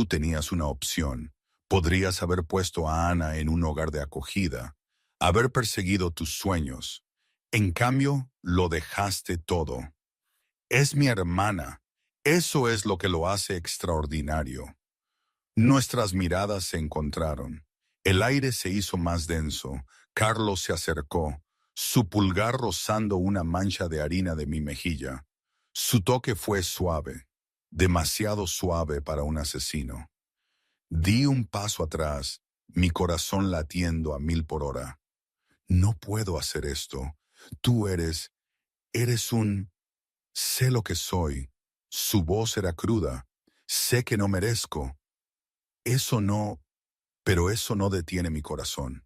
tenías una opción. Podrías haber puesto a Ana en un hogar de acogida, haber perseguido tus sueños. En cambio, lo dejaste todo. Es mi hermana. Eso es lo que lo hace extraordinario. Nuestras miradas se encontraron. El aire se hizo más denso. Carlos se acercó, su pulgar rozando una mancha de harina de mi mejilla. Su toque fue suave, demasiado suave para un asesino. Di un paso atrás, mi corazón latiendo a 1000 por hora. No puedo hacer esto. Tú eres un... Sé lo que soy. Su voz era cruda. Sé que no merezco. Eso no, pero eso no detiene mi corazón.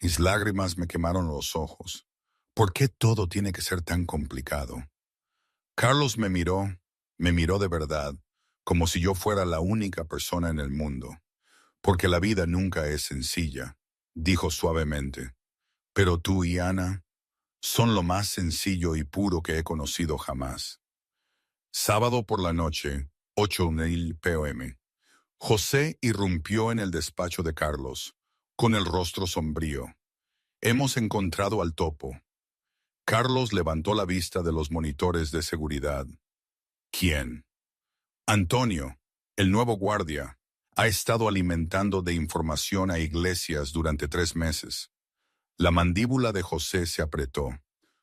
Mis lágrimas me quemaron los ojos. ¿Por qué todo tiene que ser tan complicado? Carlos me miró de verdad, como si yo fuera la única persona en el mundo. Porque la vida nunca es sencilla, dijo suavemente. Pero tú y Ana son lo más sencillo y puro que he conocido jamás. Sábado por la noche, 8:00 p.m. José irrumpió en el despacho de Carlos, con el rostro sombrío. Hemos encontrado al topo. Carlos levantó la vista de los monitores de seguridad. ¿Quién? Antonio, el nuevo guardia, ha estado alimentando de información a Iglesias durante 3 meses. La mandíbula de José se apretó.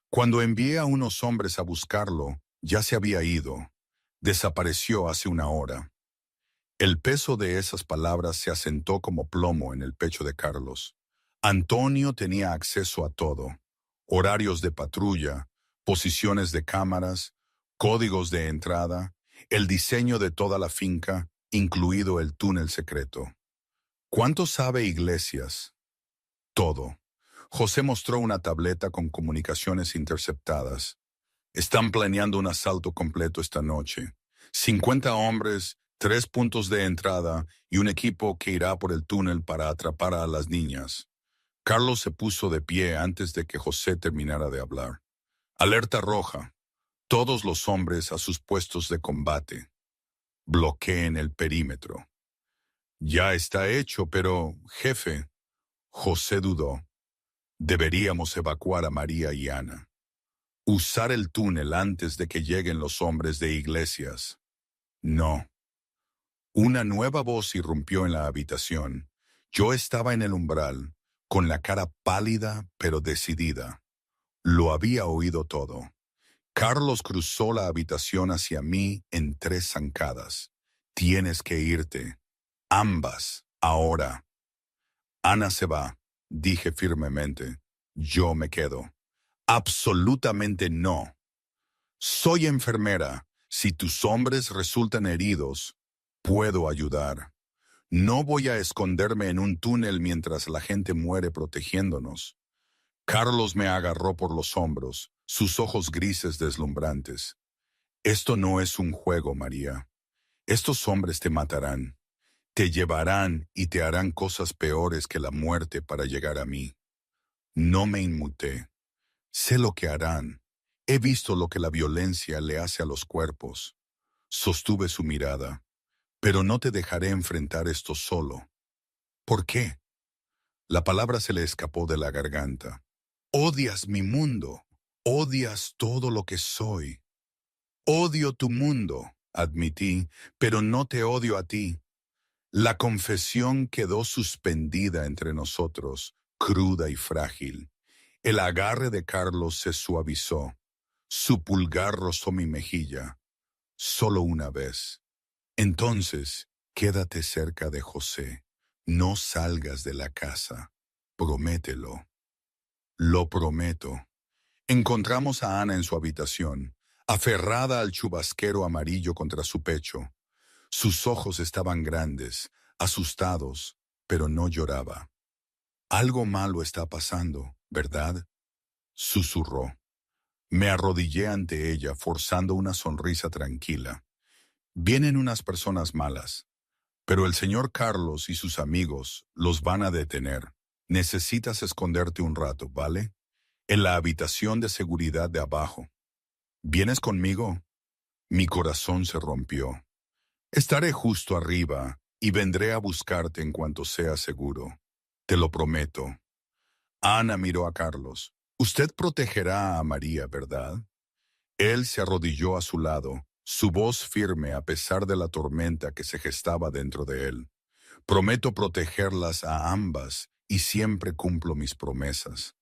Cuando envié a unos hombres a buscarlo, ya se había ido. Desapareció hace una hora. El peso de esas palabras se asentó como plomo en el pecho de Carlos. Antonio tenía acceso a todo: horarios de patrulla, posiciones de cámaras, códigos de entrada, el diseño de toda la finca, incluido el túnel secreto. ¿Cuánto sabe Iglesias? Todo. José mostró una tableta con comunicaciones interceptadas. Están planeando un asalto completo esta noche. 50 hombres, 3 puntos de entrada y un equipo que irá por el túnel para atrapar a las niñas. Carlos se puso de pie antes de que José terminara de hablar. Alerta roja. Todos los hombres a sus puestos de combate. Bloqueen el perímetro. Ya está hecho, pero, jefe, José dudó. Deberíamos evacuar a María y Ana. Usar el túnel antes de que lleguen los hombres de Iglesias. No. Una nueva voz irrumpió en la habitación. Yo estaba en el umbral, con la cara pálida pero decidida. Lo había oído todo. Carlos cruzó la habitación hacia mí en 3 zancadas. Tienes que irte. Ambas, ahora. Ana se va, dije firmemente. Yo me quedo. Absolutamente no. Soy enfermera. Si tus hombres resultan heridos, puedo ayudar. No voy a esconderme en un túnel mientras la gente muere protegiéndonos. Carlos me agarró por los hombros, sus ojos grises deslumbrantes. Esto no es un juego, María. Estos hombres te matarán. Te llevarán y te harán cosas peores que la muerte para llegar a mí. No me inmuté. Sé lo que harán. He visto lo que la violencia le hace a los cuerpos. Sostuve su mirada. Pero no te dejaré enfrentar esto solo. ¿Por qué? La palabra se le escapó de la garganta. Odias mi mundo. Odias todo lo que soy. Odio tu mundo, admití, pero no te odio a ti. La confesión quedó suspendida entre nosotros, cruda y frágil. El agarre de Carlos se suavizó. Su pulgar rozó mi mejilla. Solo una vez. Entonces, quédate cerca de José. No salgas de la casa. Promételo. Lo prometo. Encontramos a Ana en su habitación, aferrada al chubasquero amarillo contra su pecho. Sus ojos estaban grandes, asustados, pero no lloraba. Algo malo está pasando, ¿verdad? Susurró. Me arrodillé ante ella, forzando una sonrisa tranquila. Vienen unas personas malas, pero el señor Carlos y sus amigos los van a detener. Necesitas esconderte un rato, ¿vale? En la habitación de seguridad de abajo. ¿Vienes conmigo? Mi corazón se rompió. Estaré justo arriba y vendré a buscarte en cuanto sea seguro. Te lo prometo. Ana miró a Carlos. Usted protegerá a María, ¿verdad? Él se arrodilló a su lado, su voz firme a pesar de la tormenta que se gestaba dentro de él. Prometo protegerlas a ambas y siempre cumplo mis promesas.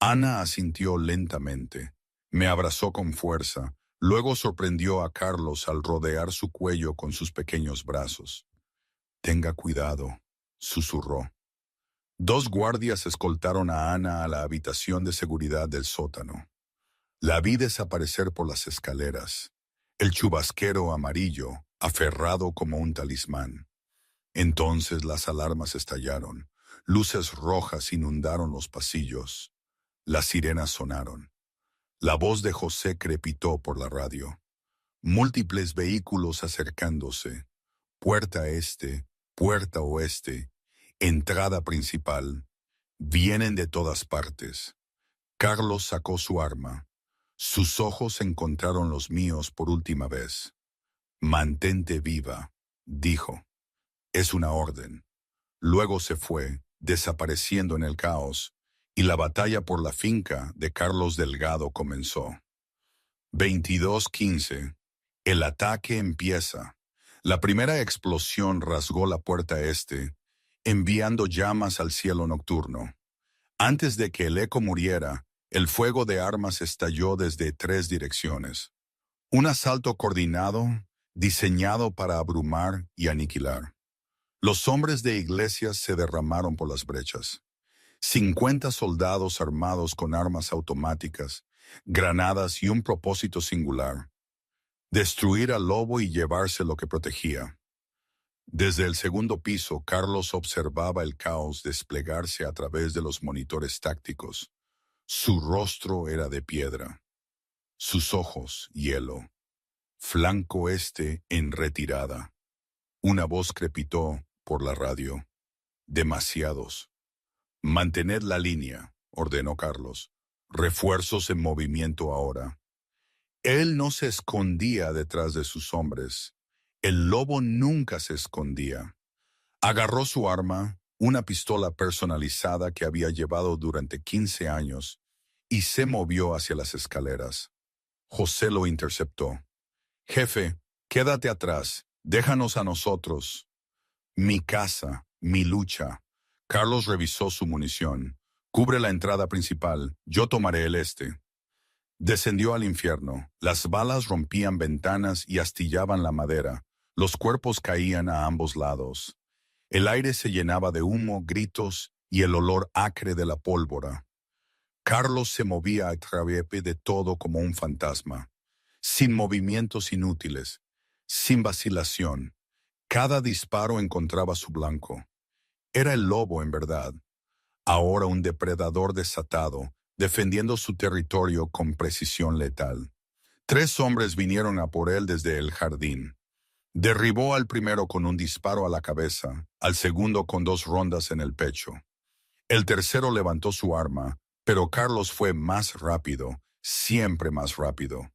Ana asintió lentamente. Me abrazó con fuerza. Luego sorprendió a Carlos al rodear su cuello con sus pequeños brazos. Tenga cuidado, susurró. Dos guardias escoltaron a Ana a la habitación de seguridad del sótano. La vi desaparecer por las escaleras, el chubasquero amarillo, aferrado como un talismán. Entonces las alarmas estallaron, luces rojas inundaron los pasillos, las sirenas sonaron. La voz de José crepitó por la radio. Múltiples vehículos acercándose, puerta este, puerta oeste, entrada principal, vienen de todas partes. Carlos sacó su arma. Sus ojos encontraron los míos por última vez. Mantente viva, dijo. Es una orden. Luego se fue, desapareciendo en el caos, y la batalla por la finca de Carlos Delgado comenzó. 22:15. El ataque empieza. La primera explosión rasgó la puerta este, enviando llamas al cielo nocturno. Antes de que el eco muriera, el fuego de armas estalló desde 3 direcciones. Un asalto coordinado, diseñado para abrumar y aniquilar. Los hombres de Iglesias se derramaron por las brechas. 50 soldados armados con armas automáticas, granadas y un propósito singular: destruir al lobo y llevarse lo que protegía. Desde el segundo piso, Carlos observaba el caos desplegarse a través de los monitores tácticos. Su rostro era de piedra, sus ojos hielo. Flanco este en retirada. Una voz crepitó por la radio. Demasiados. Mantened la línea, ordenó Carlos. Refuerzos en movimiento ahora. Él no se escondía detrás de sus hombres. El lobo nunca se escondía. Agarró su arma, una pistola personalizada que había llevado durante 15 años, y se movió hacia las escaleras. José lo interceptó. Jefe, quédate atrás, déjanos a nosotros. Mi casa, mi lucha. Carlos revisó su munición. Cubre la entrada principal, yo tomaré el este. Descendió al infierno. Las balas rompían ventanas y astillaban la madera. Los cuerpos caían a ambos lados. El aire se llenaba de humo, gritos y el olor acre de la pólvora. Carlos se movía a través de todo como un fantasma, sin movimientos inútiles, sin vacilación. Cada disparo encontraba su blanco. Era el lobo en verdad, ahora un depredador desatado, defendiendo su territorio con precisión letal. 3 hombres vinieron a por él desde el jardín. Derribó al primero con un disparo a la cabeza, al segundo con 2 rondas en el pecho. El tercero levantó su arma, pero Carlos fue más rápido, siempre más rápido.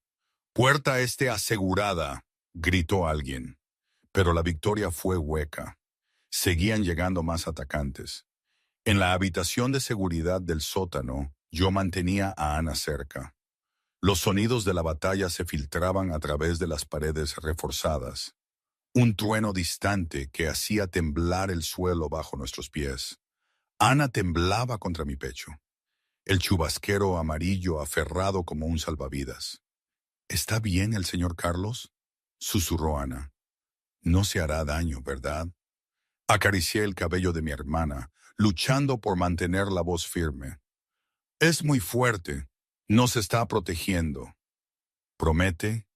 «Puerta este asegurada», gritó alguien. Pero la victoria fue hueca. Seguían llegando más atacantes. En la habitación de seguridad del sótano, yo mantenía a Ana cerca. Los sonidos de la batalla se filtraban a través de las paredes reforzadas. Un trueno distante que hacía temblar el suelo bajo nuestros pies. Ana temblaba contra mi pecho. El chubasquero amarillo aferrado como un salvavidas. «¿Está bien el señor Carlos?», susurró Ana. «No se hará daño, ¿verdad?». Acaricié el cabello de mi hermana, luchando por mantener la voz firme. «Es muy fuerte. Nos está protegiendo». «¿Promete?».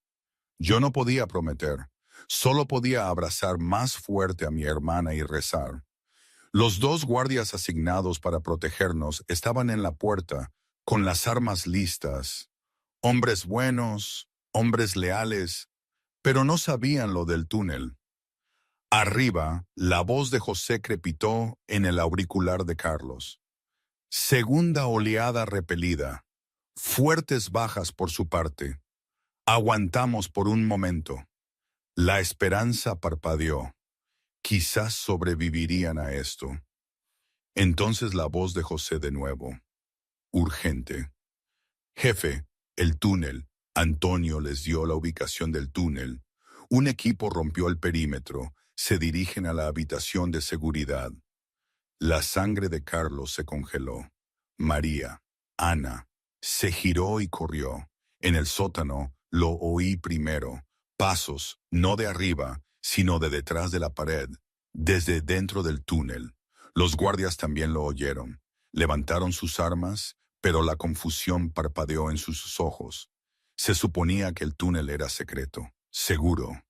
Yo no podía prometer. Solo podía abrazar más fuerte a mi hermana y rezar. Los 2 guardias asignados para protegernos estaban en la puerta, con las armas listas. Hombres buenos, hombres leales, pero no sabían lo del túnel. Arriba, la voz de José crepitó en el auricular de Carlos. Segunda oleada repelida. Fuertes bajas por su parte. Aguantamos por un momento. La esperanza parpadeó. Quizás sobrevivirían a esto. Entonces la voz de José de nuevo. Urgente. «Jefe, el túnel. Antonio les dio la ubicación del túnel. Un equipo rompió el perímetro. Se dirigen a la habitación de seguridad. La sangre de Carlos se congeló. María, Ana, se giró y corrió. En el sótano lo oí primero. Pasos, no de arriba, sino de detrás de la pared, desde dentro del túnel. Los guardias también lo oyeron. Levantaron sus armas, pero la confusión parpadeó en sus ojos. Se suponía que el túnel era secreto, seguro.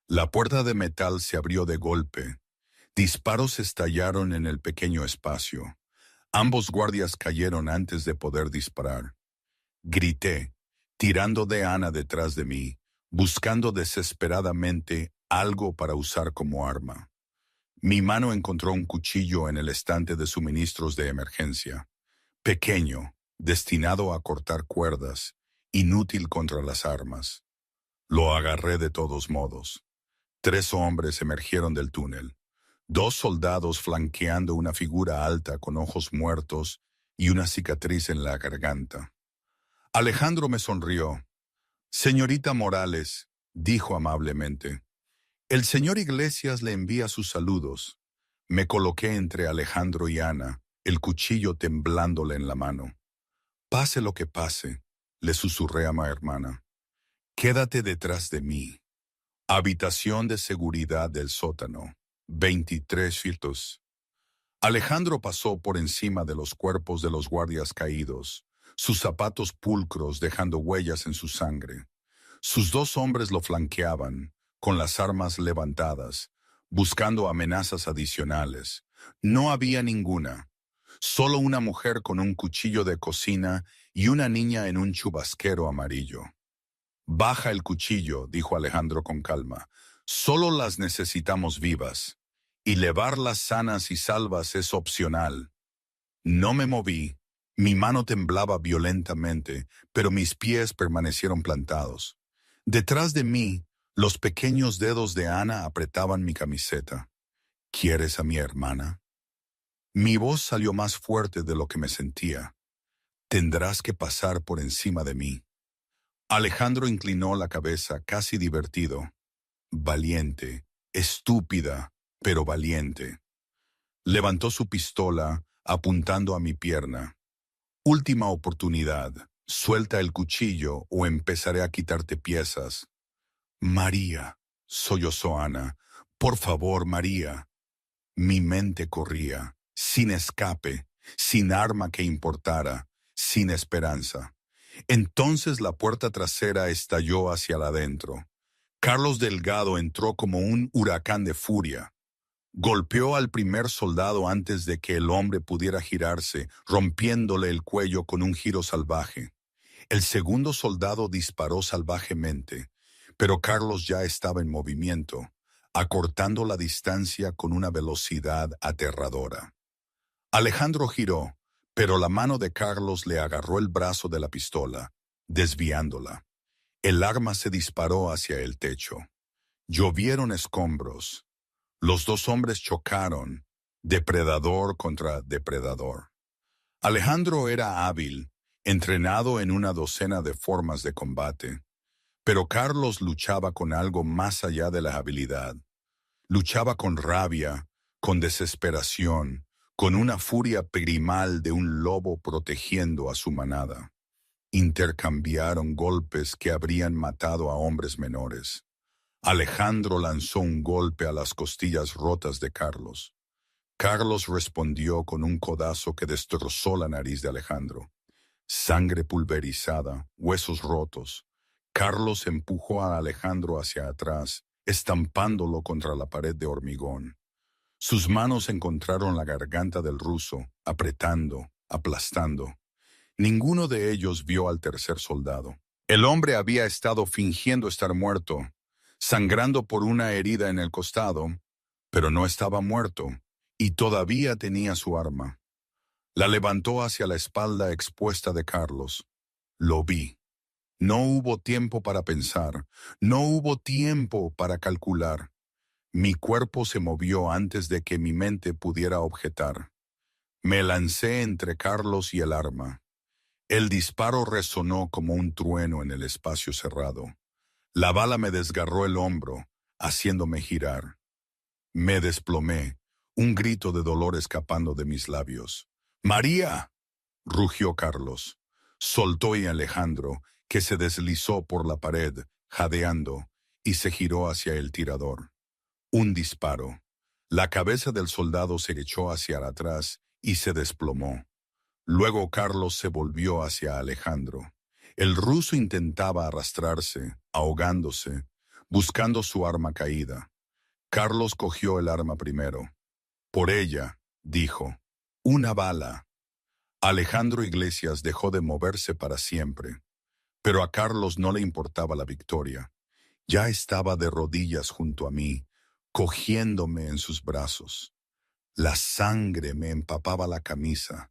La puerta de metal se abrió de golpe. Disparos estallaron en el pequeño espacio. Ambos guardias cayeron antes de poder disparar. Grité, tirando de Ana detrás de mí, buscando desesperadamente algo para usar como arma. Mi mano encontró un cuchillo en el estante de suministros de emergencia. Pequeño, destinado a cortar cuerdas, inútil contra las armas. Lo agarré de todos modos. 3 hombres emergieron del túnel. 2 soldados flanqueando una figura alta con ojos muertos y una cicatriz en la garganta. Alejandro me sonrió. «Señorita Morales», dijo amablemente, «el señor Iglesias le envía sus saludos». Me coloqué entre Alejandro y Ana, el cuchillo temblándole en la mano. «Pase lo que pase», le susurré a mi hermana. «Quédate detrás de mí». Habitación de seguridad del sótano. 23 filtros. Alejandro pasó por encima de los cuerpos de los guardias caídos, sus zapatos pulcros dejando huellas en su sangre. Sus 2 hombres lo flanqueaban, con las armas levantadas, buscando amenazas adicionales. No había ninguna. Solo una mujer con un cuchillo de cocina y una niña en un chubasquero amarillo. «Baja el cuchillo», dijo Alejandro con calma. «Solo las necesitamos vivas. Y llevarlas sanas y salvas es opcional». No me moví. Mi mano temblaba violentamente, pero mis pies permanecieron plantados. Detrás de mí, los pequeños dedos de Ana apretaban mi camiseta. «¿Quieres a mi hermana?» Mi voz salió más fuerte de lo que me sentía. «Tendrás que pasar por encima de mí». Alejandro inclinó la cabeza casi divertido. «Valiente, estúpida, pero valiente». Levantó su pistola, apuntando a mi pierna. «Última oportunidad. Suelta el cuchillo o empezaré a quitarte piezas». «María», sollozó Ana. «Por favor, María». Mi mente corría, sin escape, sin arma que importara, sin esperanza. Entonces la puerta trasera estalló hacia adentro. Carlos Delgado entró como un huracán de furia. Golpeó al primer soldado antes de que el hombre pudiera girarse, rompiéndole el cuello con un giro salvaje. El segundo soldado disparó salvajemente, pero Carlos ya estaba en movimiento, acortando la distancia con una velocidad aterradora. Alejandro giró, pero la mano de Carlos le agarró el brazo de la pistola, desviándola. El arma se disparó hacia el techo. Llovieron escombros. Los 2 hombres chocaron, depredador contra depredador. Alejandro era hábil, entrenado en una docena de formas de combate, pero Carlos luchaba con algo más allá de la habilidad. Luchaba con rabia, con desesperación, con una furia primal de un lobo protegiendo a su manada. Intercambiaron golpes que habrían matado a hombres menores. Alejandro lanzó un golpe a las costillas rotas de Carlos. Carlos respondió con un codazo que destrozó la nariz de Alejandro. Sangre pulverizada, huesos rotos. Carlos empujó a Alejandro hacia atrás, estampándolo contra la pared de hormigón. Sus manos encontraron la garganta del ruso, apretando, aplastando. Ninguno de ellos vio al tercer soldado. El hombre había estado fingiendo estar muerto, sangrando por una herida en el costado, pero no estaba muerto, y todavía tenía su arma. La levantó hacia la espalda expuesta de Carlos. Lo vi. No hubo tiempo para pensar, no hubo tiempo para calcular. Mi cuerpo se movió antes de que mi mente pudiera objetar. Me lancé entre Carlos y el arma. El disparo resonó como un trueno en el espacio cerrado. La bala me desgarró el hombro, haciéndome girar. Me desplomé, un grito de dolor escapando de mis labios. ¡María!, rugió Carlos. Soltó a Alejandro, que se deslizó por la pared, jadeando, y se giró hacia el tirador. Un disparo. La cabeza del soldado se echó hacia atrás y se desplomó. Luego Carlos se volvió hacia Alejandro. El ruso intentaba arrastrarse, ahogándose, buscando su arma caída. Carlos cogió el arma primero. Por ella, dijo. Una bala. Alejandro Iglesias dejó de moverse para siempre. Pero a Carlos no le importaba la victoria. Ya estaba de rodillas junto a mí, cogiéndome en sus brazos. La sangre me empapaba la camisa,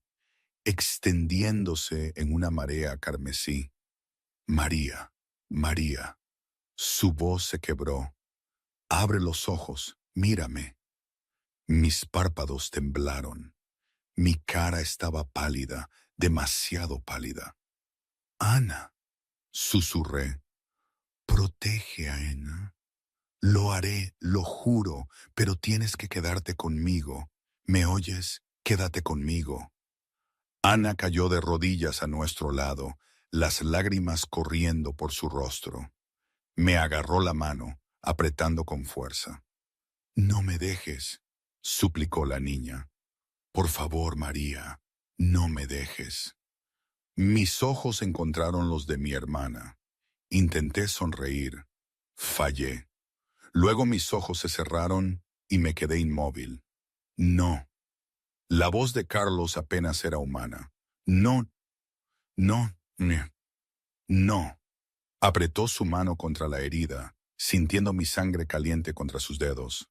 extendiéndose en una marea carmesí. María, María. Su voz se quebró. Abre los ojos, mírame. Mis párpados temblaron. Mi cara estaba pálida, demasiado pálida. Ana, susurré. Protege a Ana. Lo haré, lo juro, pero tienes que quedarte conmigo. ¿Me oyes? Quédate conmigo. Ana cayó de rodillas a nuestro lado, las lágrimas corriendo por su rostro. Me agarró la mano, apretando con fuerza. No me dejes, suplicó la niña. Por favor, María, no me dejes. Mis ojos encontraron los de mi hermana. Intenté sonreír. Fallé. Luego mis ojos se cerraron y me quedé inmóvil. No. La voz de Carlos apenas era humana. No, no, no. Apretó su mano contra la herida, sintiendo mi sangre caliente contra sus dedos.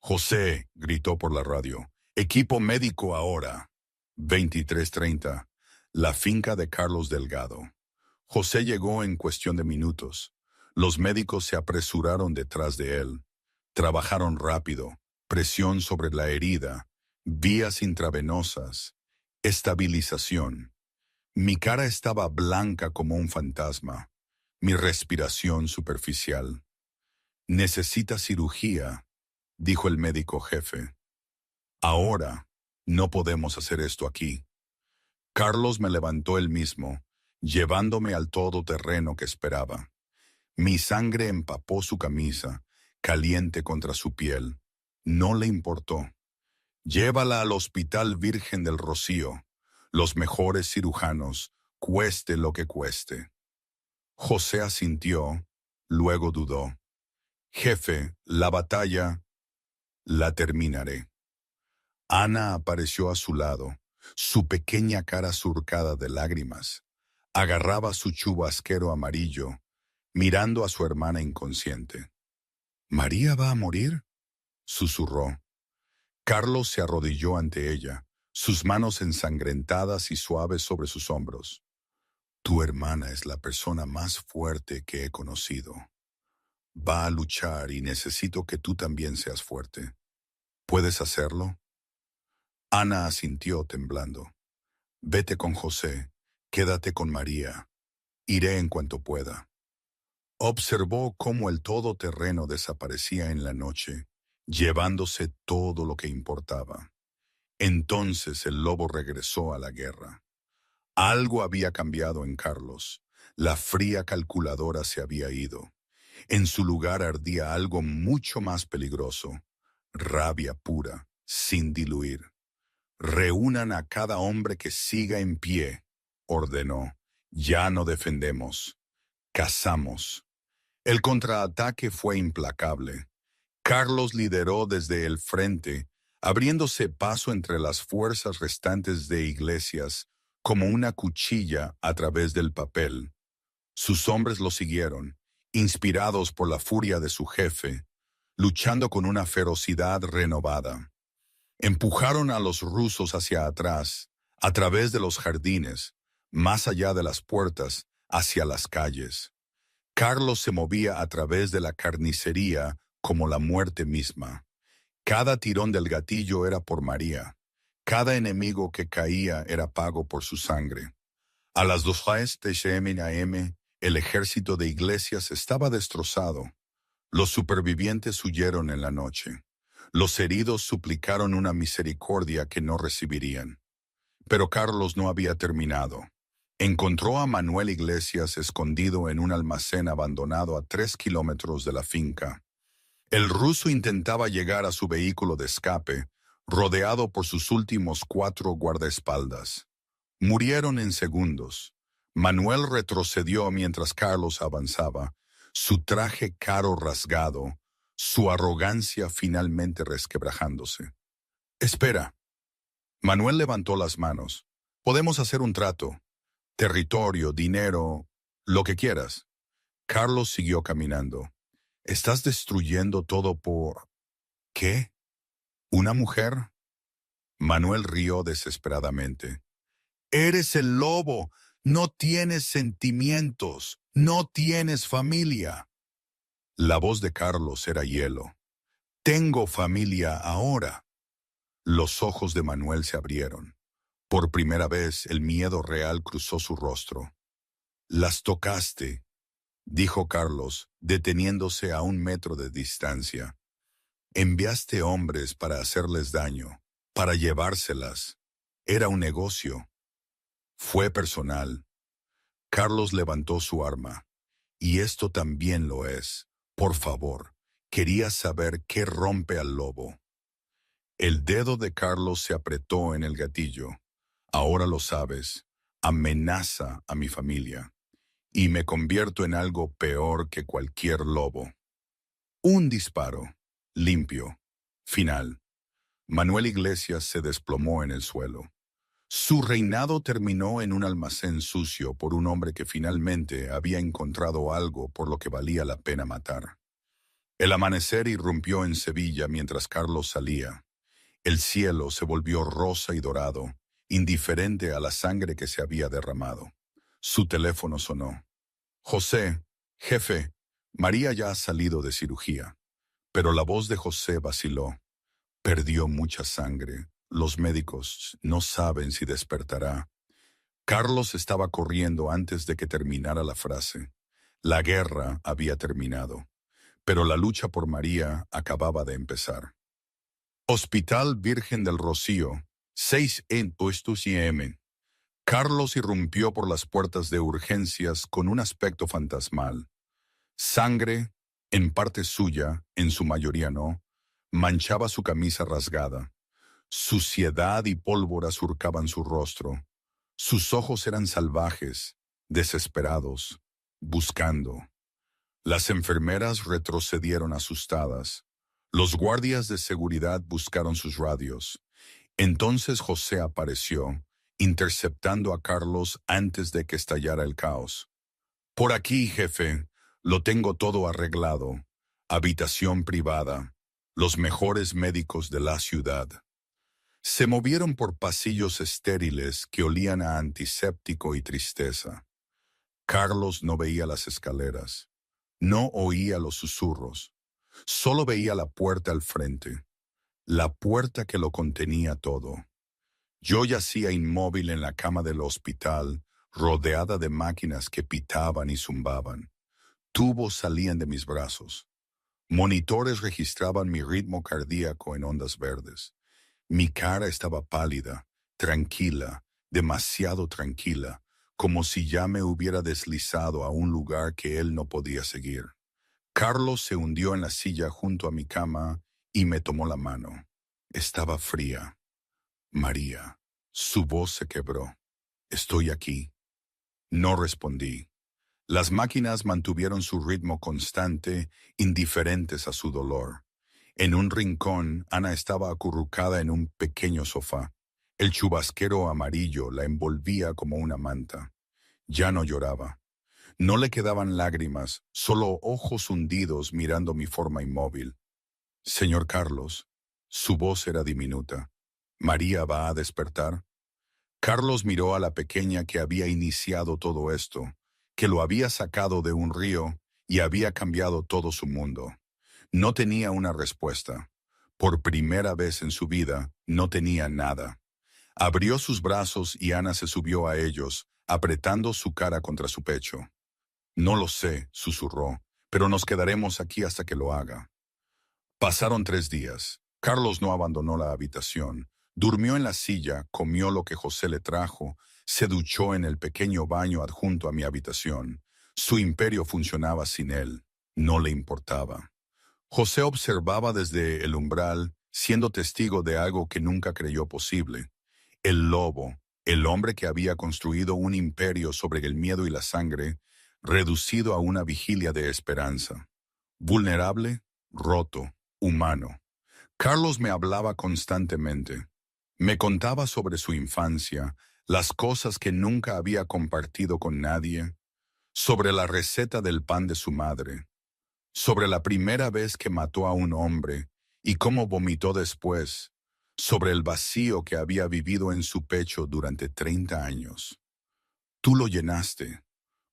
José, gritó por la radio. Equipo médico ahora. 23:30. La finca de Carlos Delgado. José llegó en cuestión de minutos. Los médicos se apresuraron detrás de él. Trabajaron rápido, presión sobre la herida, vías intravenosas, estabilización. Mi cara estaba blanca como un fantasma, mi respiración superficial. Necesita cirugía, dijo el médico jefe. Ahora, no podemos hacer esto aquí. Carlos me levantó él mismo, llevándome al todoterreno que esperaba. Mi sangre empapó su camisa, caliente contra su piel. No le importó. Llévala al Hospital Virgen del Rocío. Los mejores cirujanos, cueste lo que cueste. José asintió, luego dudó. Jefe, la batalla la terminaré. Ana apareció a su lado, su pequeña cara surcada de lágrimas. Agarraba su chubasquero amarillo, mirando a su hermana inconsciente. ¿María va a morir?, susurró. Carlos se arrodilló ante ella, sus manos ensangrentadas y suaves sobre sus hombros. Tu hermana es la persona más fuerte que he conocido. Va a luchar y necesito que tú también seas fuerte. ¿Puedes hacerlo? Ana asintió temblando. Vete con José, quédate con María. Iré en cuanto pueda. Observó cómo el todoterreno desaparecía en la noche, llevándose todo lo que importaba. Entonces el lobo regresó a la guerra. Algo había cambiado en Carlos. La fría calculadora se había ido. En su lugar ardía algo mucho más peligroso. Rabia pura, sin diluir. Reúnan a cada hombre que siga en pie, ordenó. Ya no defendemos. Cazamos. El contraataque fue implacable. Carlos lideró desde el frente, abriéndose paso entre las fuerzas restantes de Iglesias, como una cuchilla a través del papel. Sus hombres lo siguieron, inspirados por la furia de su jefe, luchando con una ferocidad renovada. Empujaron a los rusos hacia atrás, a través de los jardines, más allá de las puertas, hacia las calles. Carlos se movía a través de la carnicería como la muerte misma. Cada tirón del gatillo era por María. Cada enemigo que caía era pago por su sangre. A las 2:00 am, el ejército de Iglesias estaba destrozado. Los supervivientes huyeron en la noche. Los heridos suplicaron una misericordia que no recibirían. Pero Carlos no había terminado. Encontró a Manuel Iglesias escondido en un almacén abandonado a 3 kilómetros de la finca. El ruso intentaba llegar a su vehículo de escape, rodeado por sus últimos 4 guardaespaldas. Murieron en segundos. Manuel retrocedió mientras Carlos avanzaba, su traje caro rasgado, su arrogancia finalmente resquebrajándose. «Espera». Manuel levantó las manos. «Podemos hacer un trato. Territorio, dinero, lo que quieras». Carlos siguió caminando. «Estás destruyendo todo por... ¿Qué? ¿Una mujer?» Manuel rió desesperadamente. «Eres el lobo. No tienes sentimientos. No tienes familia». La voz de Carlos era hielo. «Tengo familia ahora». Los ojos de Manuel se abrieron. Por primera vez el miedo real cruzó su rostro. «Las tocaste», dijo Carlos, deteniéndose a 1 metro de distancia. «Enviaste hombres para hacerles daño, para llevárselas. Era un negocio. Fue personal». Carlos levantó su arma. «Y esto también lo es. Por favor, quería saber qué rompe al lobo». El dedo de Carlos se apretó en el gatillo. «Ahora lo sabes. Amenaza a mi familia. Y me convierto en algo peor que cualquier lobo». Un disparo. Limpio. Final. Manuel Iglesias se desplomó en el suelo. Su reinado terminó en un almacén sucio por un hombre que finalmente había encontrado algo por lo que valía la pena matar. El amanecer irrumpió en Sevilla mientras Carlos salía. El cielo se volvió rosa y dorado, indiferente a la sangre que se había derramado. Su teléfono sonó. «José, jefe, María ya ha salido de cirugía». Pero la voz de José vaciló. «Perdió mucha sangre. Los médicos no saben si despertará». Carlos estaba corriendo antes de que terminara la frase. La guerra había terminado, pero la lucha por María acababa de empezar. Hospital Virgen del Rocío, 6:00 am. Carlos irrumpió por las puertas de urgencias con un aspecto fantasmal. Sangre, en parte suya, en su mayoría no, manchaba su camisa rasgada. Suciedad y pólvora surcaban su rostro. Sus ojos eran salvajes, desesperados, buscando. Las enfermeras retrocedieron asustadas. Los guardias de seguridad buscaron sus radios. Entonces José apareció, interceptando a Carlos antes de que estallara el caos. «Por aquí, jefe. Lo tengo todo arreglado. Habitación privada. Los mejores médicos de la ciudad». Se movieron por pasillos estériles que olían a antiséptico y tristeza. Carlos no veía las escaleras. No oía los susurros. Solo veía la puerta al frente. La puerta que lo contenía todo. Yo yacía inmóvil en la cama del hospital, rodeada de máquinas que pitaban y zumbaban. Tubos salían de mis brazos. Monitores registraban mi ritmo cardíaco en ondas verdes. Mi cara estaba pálida, tranquila, demasiado tranquila, como si ya me hubiera deslizado a un lugar que él no podía seguir. Carlos se hundió en la silla junto a mi cama y me tomó la mano. Estaba fría. «María». Su voz se quebró. «Estoy aquí». No respondí. Las máquinas mantuvieron su ritmo constante, indiferentes a su dolor. En un rincón, Ana estaba acurrucada en un pequeño sofá. El chubasquero amarillo la envolvía como una manta. Ya no lloraba. No le quedaban lágrimas, solo ojos hundidos mirando mi forma inmóvil. «Señor Carlos». Su voz era diminuta. «¿María va a despertar?» Carlos miró a la pequeña que había iniciado todo esto, que lo había sacado de un río y había cambiado todo su mundo. No tenía una respuesta. Por primera vez en su vida, no tenía nada. Abrió sus brazos y Ana se subió a ellos, apretando su cara contra su pecho. No lo sé, susurró, pero nos quedaremos aquí hasta que lo haga. Pasaron 3 días. Carlos no abandonó la habitación. Durmió en la silla, comió lo que José le trajo, se duchó en el pequeño baño adjunto a mi habitación. Su imperio funcionaba sin él. No le importaba. José observaba desde el umbral, siendo testigo de algo que nunca creyó posible. El lobo, el hombre que había construido un imperio sobre el miedo y la sangre, reducido a una vigilia de esperanza. Vulnerable, roto, humano. Carlos me hablaba constantemente. Me contaba sobre su infancia, las cosas que nunca había compartido con nadie, sobre la receta del pan de su madre, sobre la primera vez que mató a un hombre y cómo vomitó después, sobre el vacío que había vivido en su pecho durante 30 años. Tú lo llenaste,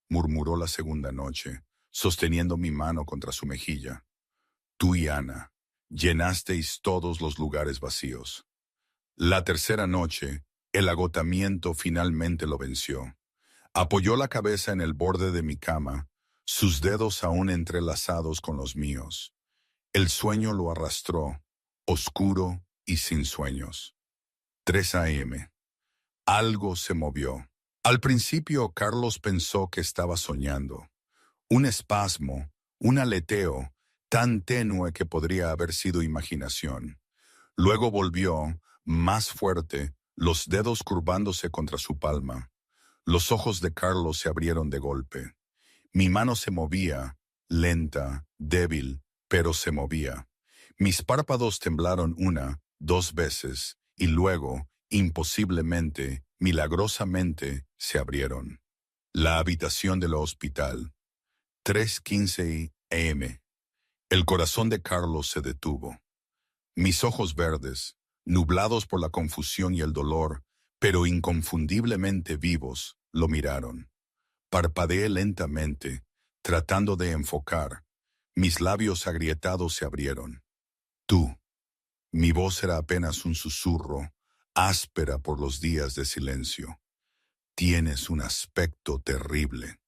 murmuró la segunda noche, sosteniendo mi mano contra su mejilla. Tú y Ana, llenasteis todos los lugares vacíos. La tercera noche, el agotamiento finalmente lo venció. Apoyó la cabeza en el borde de mi cama, sus dedos aún entrelazados con los míos. El sueño lo arrastró, oscuro y sin sueños. 3 a.m. Algo se movió. Al principio, Carlos pensó que estaba soñando. Un espasmo, un aleteo, tan tenue que podría haber sido imaginación. Luego volvió, más fuerte, los dedos curvándose contra su palma. Los ojos de Carlos se abrieron de golpe. Mi mano se movía, lenta, débil, pero se movía. Mis párpados temblaron 1, 2 veces, y luego, imposiblemente, milagrosamente, se abrieron. La habitación del hospital. 3:15 a.m. El corazón de Carlos se detuvo. Mis ojos verdes, nublados por la confusión y el dolor, pero inconfundiblemente vivos, lo miraron. Parpadeé lentamente, tratando de enfocar. Mis labios agrietados se abrieron. Tú. Mi voz era apenas un susurro, áspera por los días de silencio. Tienes un aspecto terrible.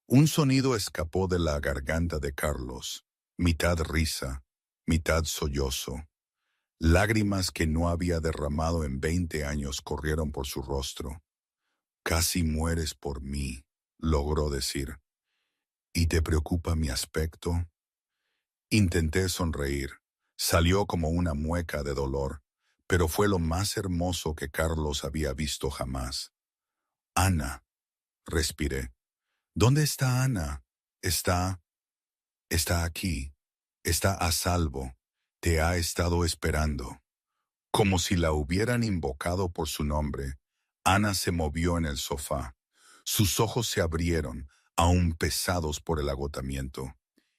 Un sonido escapó de la garganta de Carlos, mitad risa, mitad sollozo. Lágrimas que no había derramado en 20 años corrieron por su rostro. Casi mueres por mí, logró decir. ¿Y te preocupa mi aspecto? Intenté sonreír. Salió como una mueca de dolor, pero fue lo más hermoso que Carlos había visto jamás. Ana, respiré. ¿Dónde está Ana? Está aquí. Está a salvo. Te ha estado esperando. Como si la hubieran invocado por su nombre, Ana se movió en el sofá. Sus ojos se abrieron, aún pesados por el agotamiento.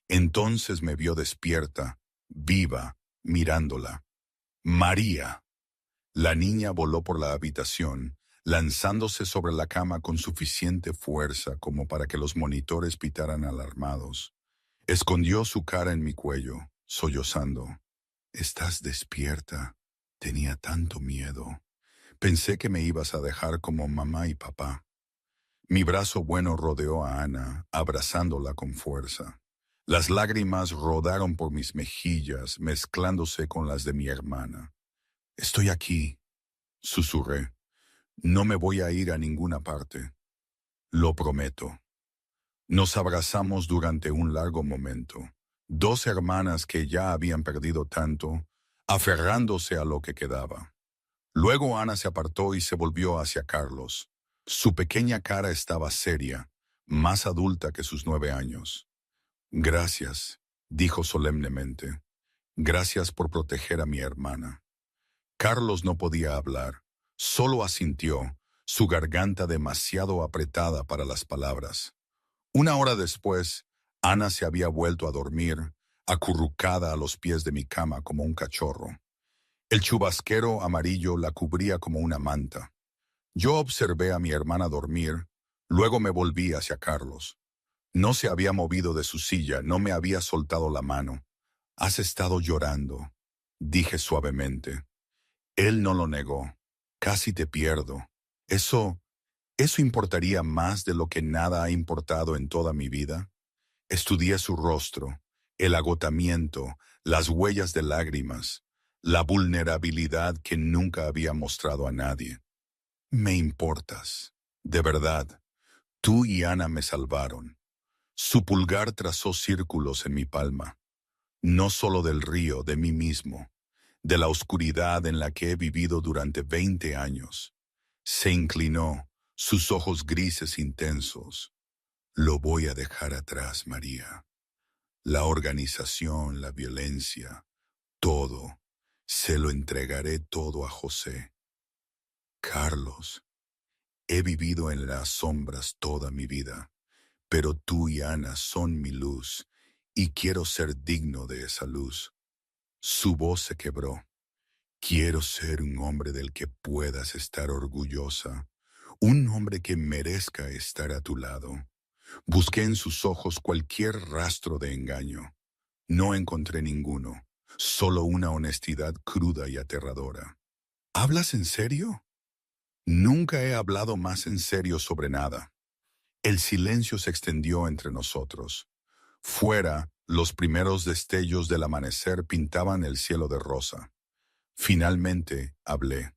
Entonces me vio despierta, viva, mirándola. María. La niña voló por la habitación, lanzándose sobre la cama con suficiente fuerza como para que los monitores pitaran alarmados. Escondió su cara en mi cuello, sollozando. «Estás despierta. Tenía tanto miedo. Pensé que me ibas a dejar como mamá y papá». Mi brazo bueno rodeó a Ana, abrazándola con fuerza. Las lágrimas rodaron por mis mejillas, mezclándose con las de mi hermana. «Estoy aquí», susurré. «No me voy a ir a ninguna parte. Lo prometo». Nos abrazamos durante un largo momento. Dos hermanas que ya habían perdido tanto, aferrándose a lo que quedaba. Luego Ana se apartó y se volvió hacia Carlos. Su pequeña cara estaba seria, más adulta que sus 9 años. «Gracias», dijo solemnemente. «Gracias por proteger a mi hermana». Carlos no podía hablar, solo asintió, su garganta demasiado apretada para las palabras. 1 hora después, Ana se había vuelto a dormir, acurrucada a los pies de mi cama como un cachorro. El chubasquero amarillo la cubría como una manta. Yo observé a mi hermana dormir, luego me volví hacia Carlos. No se había movido de su silla, no me había soltado la mano. «Has estado llorando», dije suavemente. Él no lo negó. «Casi te pierdo. Eso ¿Eso importaría más de lo que nada ha importado en toda mi vida? Estudié su rostro, el agotamiento, las huellas de lágrimas, la vulnerabilidad que nunca había mostrado a nadie. Me importas, de verdad. Tú y Ana me salvaron. Su pulgar trazó círculos en mi palma, no solo del río, de mí mismo, de la oscuridad en la que he vivido durante 20 años. Se inclinó, sus ojos grises intensos. Lo voy a dejar atrás, María. La organización, la violencia, todo. Se lo entregaré todo a José. Carlos, he vivido en las sombras toda mi vida, pero tú y Ana son mi luz, y quiero ser digno de esa luz. Su voz se quebró. Quiero ser un hombre del que puedas estar orgullosa, un hombre que merezca estar a tu lado. Busqué en sus ojos cualquier rastro de engaño. No encontré ninguno, solo una honestidad cruda y aterradora. ¿Hablas en serio? Nunca he hablado más en serio sobre nada. El silencio se extendió entre nosotros. Fuera, los primeros destellos del amanecer pintaban el cielo de rosa. Finalmente hablé.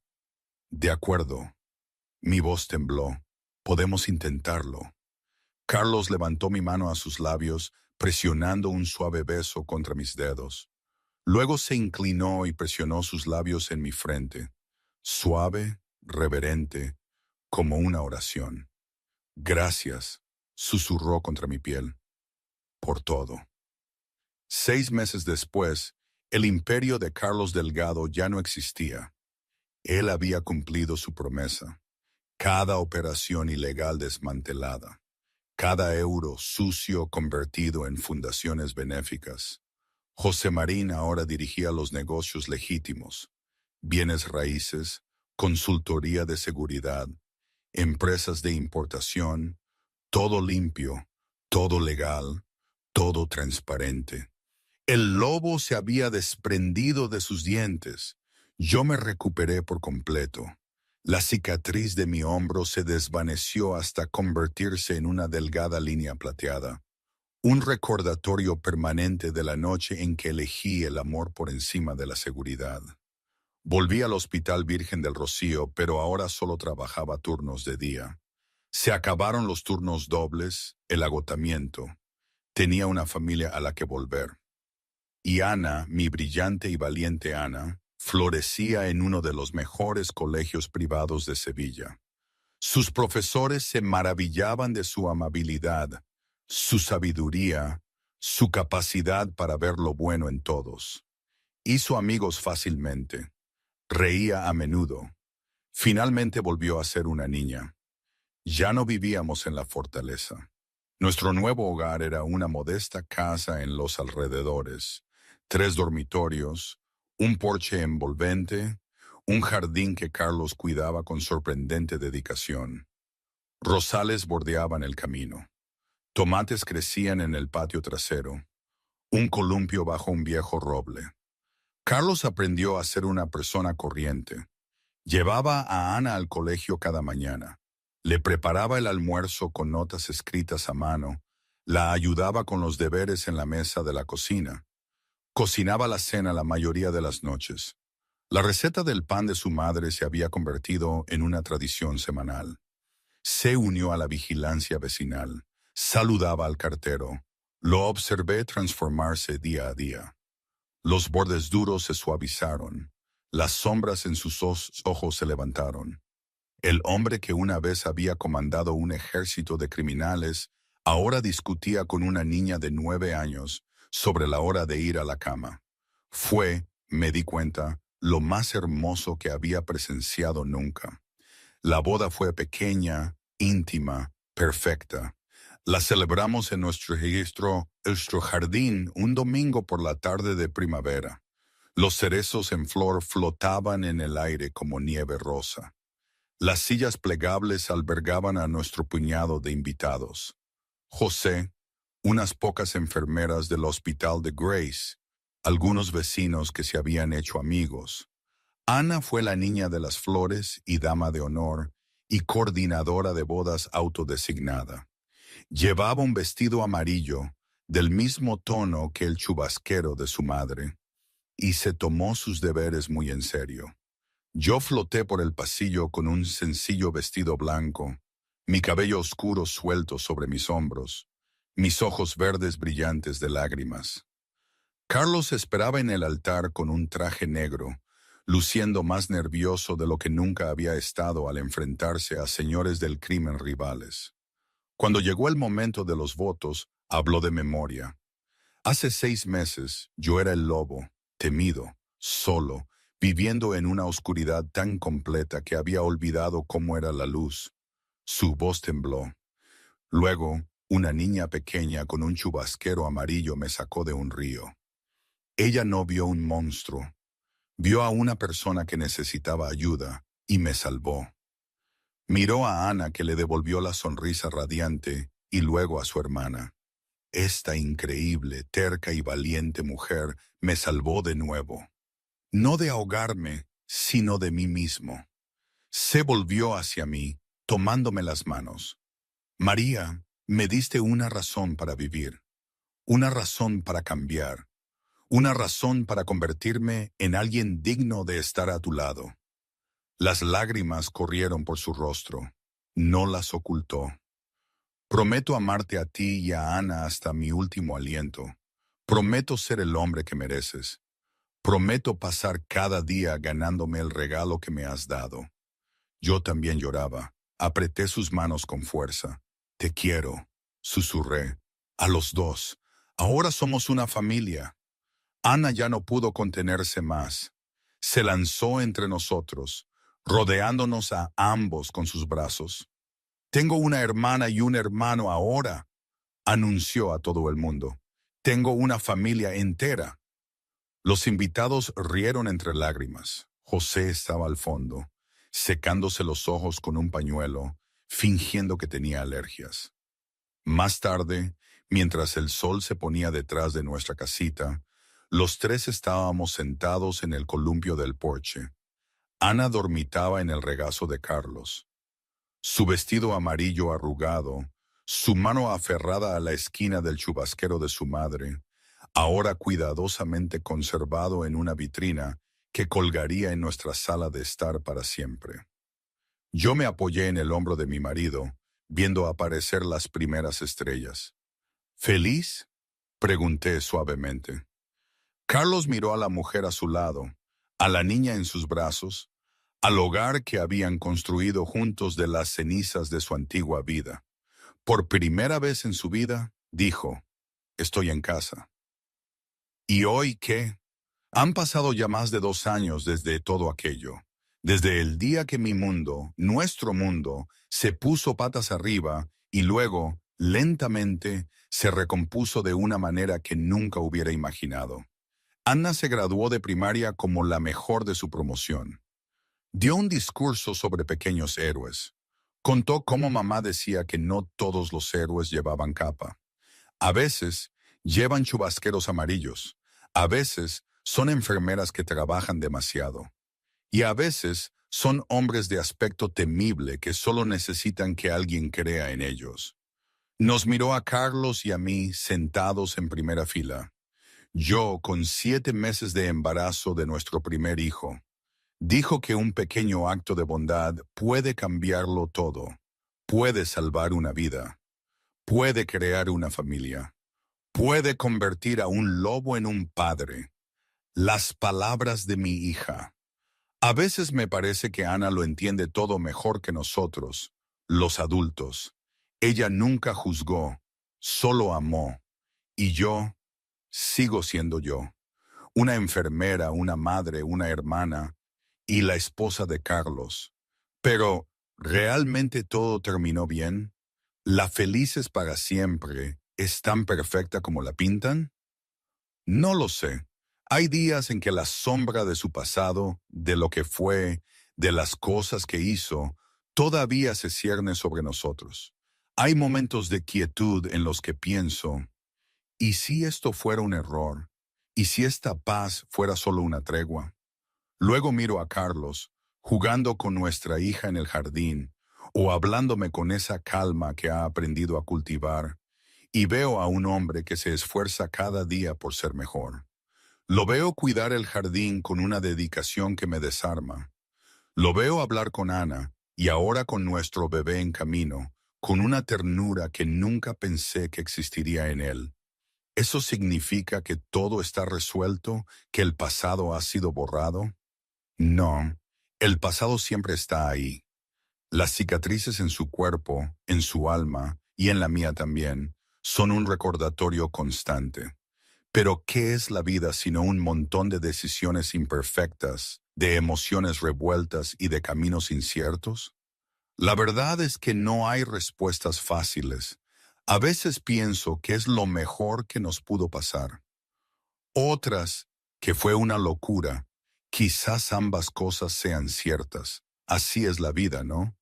De acuerdo. Mi voz tembló. Podemos intentarlo. Carlos levantó mi mano a sus labios, presionando un suave beso contra mis dedos. Luego se inclinó y presionó sus labios en mi frente, suave, reverente, como una oración. Gracias, susurró contra mi piel, por todo. 6 meses después, el imperio de Carlos Delgado ya no existía. Él había cumplido su promesa. Cada operación ilegal desmantelada. Cada euro sucio convertido en fundaciones benéficas. José Marín ahora dirigía los negocios legítimos, bienes raíces, consultoría de seguridad, empresas de importación, todo limpio, todo legal, todo transparente. El lobo se había desprendido de sus dientes. Yo me recuperé por completo. La cicatriz de mi hombro se desvaneció hasta convertirse en una delgada línea plateada. Un recordatorio permanente de la noche en que elegí el amor por encima de la seguridad. Volví al Hospital Virgen del Rocío, pero ahora solo trabajaba turnos de día. Se acabaron los turnos dobles, el agotamiento. Tenía una familia a la que volver. Y Ana, mi brillante y valiente Ana, florecía en uno de los mejores colegios privados de Sevilla. Sus profesores se maravillaban de su amabilidad, su sabiduría, su capacidad para ver lo bueno en todos. Hizo amigos fácilmente. Reía a menudo. Finalmente volvió a ser una niña. Ya no vivíamos en la fortaleza. Nuestro nuevo hogar era una modesta casa en los alrededores. 3 dormitorios, un porche envolvente, un jardín que Carlos cuidaba con sorprendente dedicación. Rosales bordeaban el camino. Tomates crecían en el patio trasero. Un columpio bajo un viejo roble. Carlos aprendió a ser una persona corriente. Llevaba a Ana al colegio cada mañana. Le preparaba el almuerzo con notas escritas a mano. La ayudaba con los deberes en la mesa de la cocina. Cocinaba la cena la mayoría de las noches. La receta del pan de su madre se había convertido en una tradición semanal. Se unió a la vigilancia vecinal. Saludaba al cartero. Lo observé transformarse día a día. Los bordes duros se suavizaron. Las sombras en sus ojos se levantaron. El hombre que una vez había comandado un ejército de criminales ahora discutía con una niña de 9 años sobre la hora de ir a la cama. Fue, me di cuenta, lo más hermoso que había presenciado nunca. La boda fue pequeña, íntima, perfecta. La celebramos en nuestro jardín un domingo por la tarde de primavera. Los cerezos en flor flotaban en el aire como nieve rosa. Las sillas plegables albergaban a nuestro puñado de invitados. José, unas pocas enfermeras del hospital de Grace, algunos vecinos que se habían hecho amigos. Ana fue la niña de las flores y dama de honor, y coordinadora de bodas autodesignada. Llevaba un vestido amarillo, del mismo tono que el chubasquero de su madre, y se tomó sus deberes muy en serio. Yo floté por el pasillo con un sencillo vestido blanco, mi cabello oscuro suelto sobre mis hombros, mis ojos verdes brillantes de lágrimas. Carlos esperaba en el altar con un traje negro, luciendo más nervioso de lo que nunca había estado al enfrentarse a señores del crimen rivales. Cuando llegó el momento de los votos, habló de memoria. Hace 6 meses yo era el lobo, temido, solo, viviendo en una oscuridad tan completa que había olvidado cómo era la luz. Su voz tembló. Luego, una niña pequeña con un chubasquero amarillo me sacó de un río. Ella no vio un monstruo, vio a una persona que necesitaba ayuda y me salvó. Miró a Ana, que le devolvió la sonrisa radiante, y luego a su hermana. Esta increíble, terca y valiente mujer me salvó de nuevo. No de ahogarme, sino de mí mismo. Se volvió hacia mí, tomándome las manos. María, me diste una razón para vivir, una razón para cambiar, una razón para convertirme en alguien digno de estar a tu lado. Las lágrimas corrieron por su rostro. No las ocultó. Prometo amarte a ti y a Ana hasta mi último aliento. Prometo ser el hombre que mereces. Prometo pasar cada día ganándome el regalo que me has dado. Yo también lloraba. Apreté sus manos con fuerza. Te quiero, susurré. A los dos. Ahora somos una familia. Ana ya no pudo contenerse más. Se lanzó entre nosotros, rodeándonos a ambos con sus brazos. Tengo una hermana y un hermano ahora, anunció a todo el mundo. Tengo una familia entera. Los invitados rieron entre lágrimas. José estaba al fondo, secándose los ojos con un pañuelo, fingiendo que tenía alergias. Más tarde, mientras el sol se ponía detrás de nuestra casita, los tres estábamos sentados en el columpio del porche. Ana dormitaba en el regazo de Carlos. Su vestido amarillo arrugado, su mano aferrada a la esquina del chubasquero de su madre, ahora cuidadosamente conservado en una vitrina que colgaría en nuestra sala de estar para siempre. Yo me apoyé en el hombro de mi marido, viendo aparecer las primeras estrellas. ¿Feliz?, pregunté suavemente. Carlos miró a la mujer a su lado, a la niña en sus brazos, al hogar que habían construido juntos de las cenizas de su antigua vida. Por primera vez en su vida, dijo, estoy en casa. ¿Y hoy qué? Han pasado ya más de 2 años desde todo aquello, desde el día que mi mundo, nuestro mundo, se puso patas arriba y luego, lentamente, se recompuso de una manera que nunca hubiera imaginado. Ana se graduó de primaria como la mejor de su promoción. Dio un discurso sobre pequeños héroes. Contó cómo mamá decía que no todos los héroes llevaban capa. A veces llevan chubasqueros amarillos. A veces son enfermeras que trabajan demasiado. Y a veces son hombres de aspecto temible que solo necesitan que alguien crea en ellos. Nos miró a Carlos y a mí sentados en primera fila. Yo con 7 meses de embarazo de nuestro primer hijo. Dijo que un pequeño acto de bondad puede cambiarlo todo, puede salvar una vida, puede crear una familia, puede convertir a un lobo en un padre. Las palabras de mi hija. A veces me parece que Ana lo entiende todo mejor que nosotros, los adultos. Ella nunca juzgó, solo amó. Y yo sigo siendo yo. Una enfermera, una madre, una hermana y la esposa de Carlos. Pero, ¿realmente todo terminó bien? ¿La felices para siempre es tan perfecta como la pintan? No lo sé. Hay días en que la sombra de su pasado, de lo que fue, de las cosas que hizo, todavía se cierne sobre nosotros. Hay momentos de quietud en los que pienso, ¿y si esto fuera un error? ¿Y si esta paz fuera solo una tregua? Luego miro a Carlos, jugando con nuestra hija en el jardín, o hablándome con esa calma que ha aprendido a cultivar, y veo a un hombre que se esfuerza cada día por ser mejor. Lo veo cuidar el jardín con una dedicación que me desarma. Lo veo hablar con Ana, y ahora con nuestro bebé en camino, con una ternura que nunca pensé que existiría en él. ¿Eso significa que todo está resuelto, que el pasado ha sido borrado? No, el pasado siempre está ahí. Las cicatrices en su cuerpo, en su alma y en la mía también, son un recordatorio constante. Pero ¿qué es la vida sino un montón de decisiones imperfectas, de emociones revueltas y de caminos inciertos? La verdad es que no hay respuestas fáciles. A veces pienso que es lo mejor que nos pudo pasar. Otras, que fue una locura. Quizás ambas cosas sean ciertas. Así es la vida, ¿no?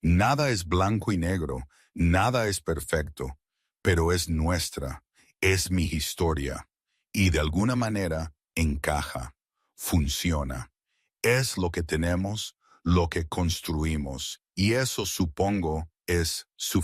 Nada es blanco y negro, nada es perfecto, pero es nuestra, es mi historia, y de alguna manera encaja, funciona. Es lo que tenemos, lo que construimos, y eso supongo es suficiente.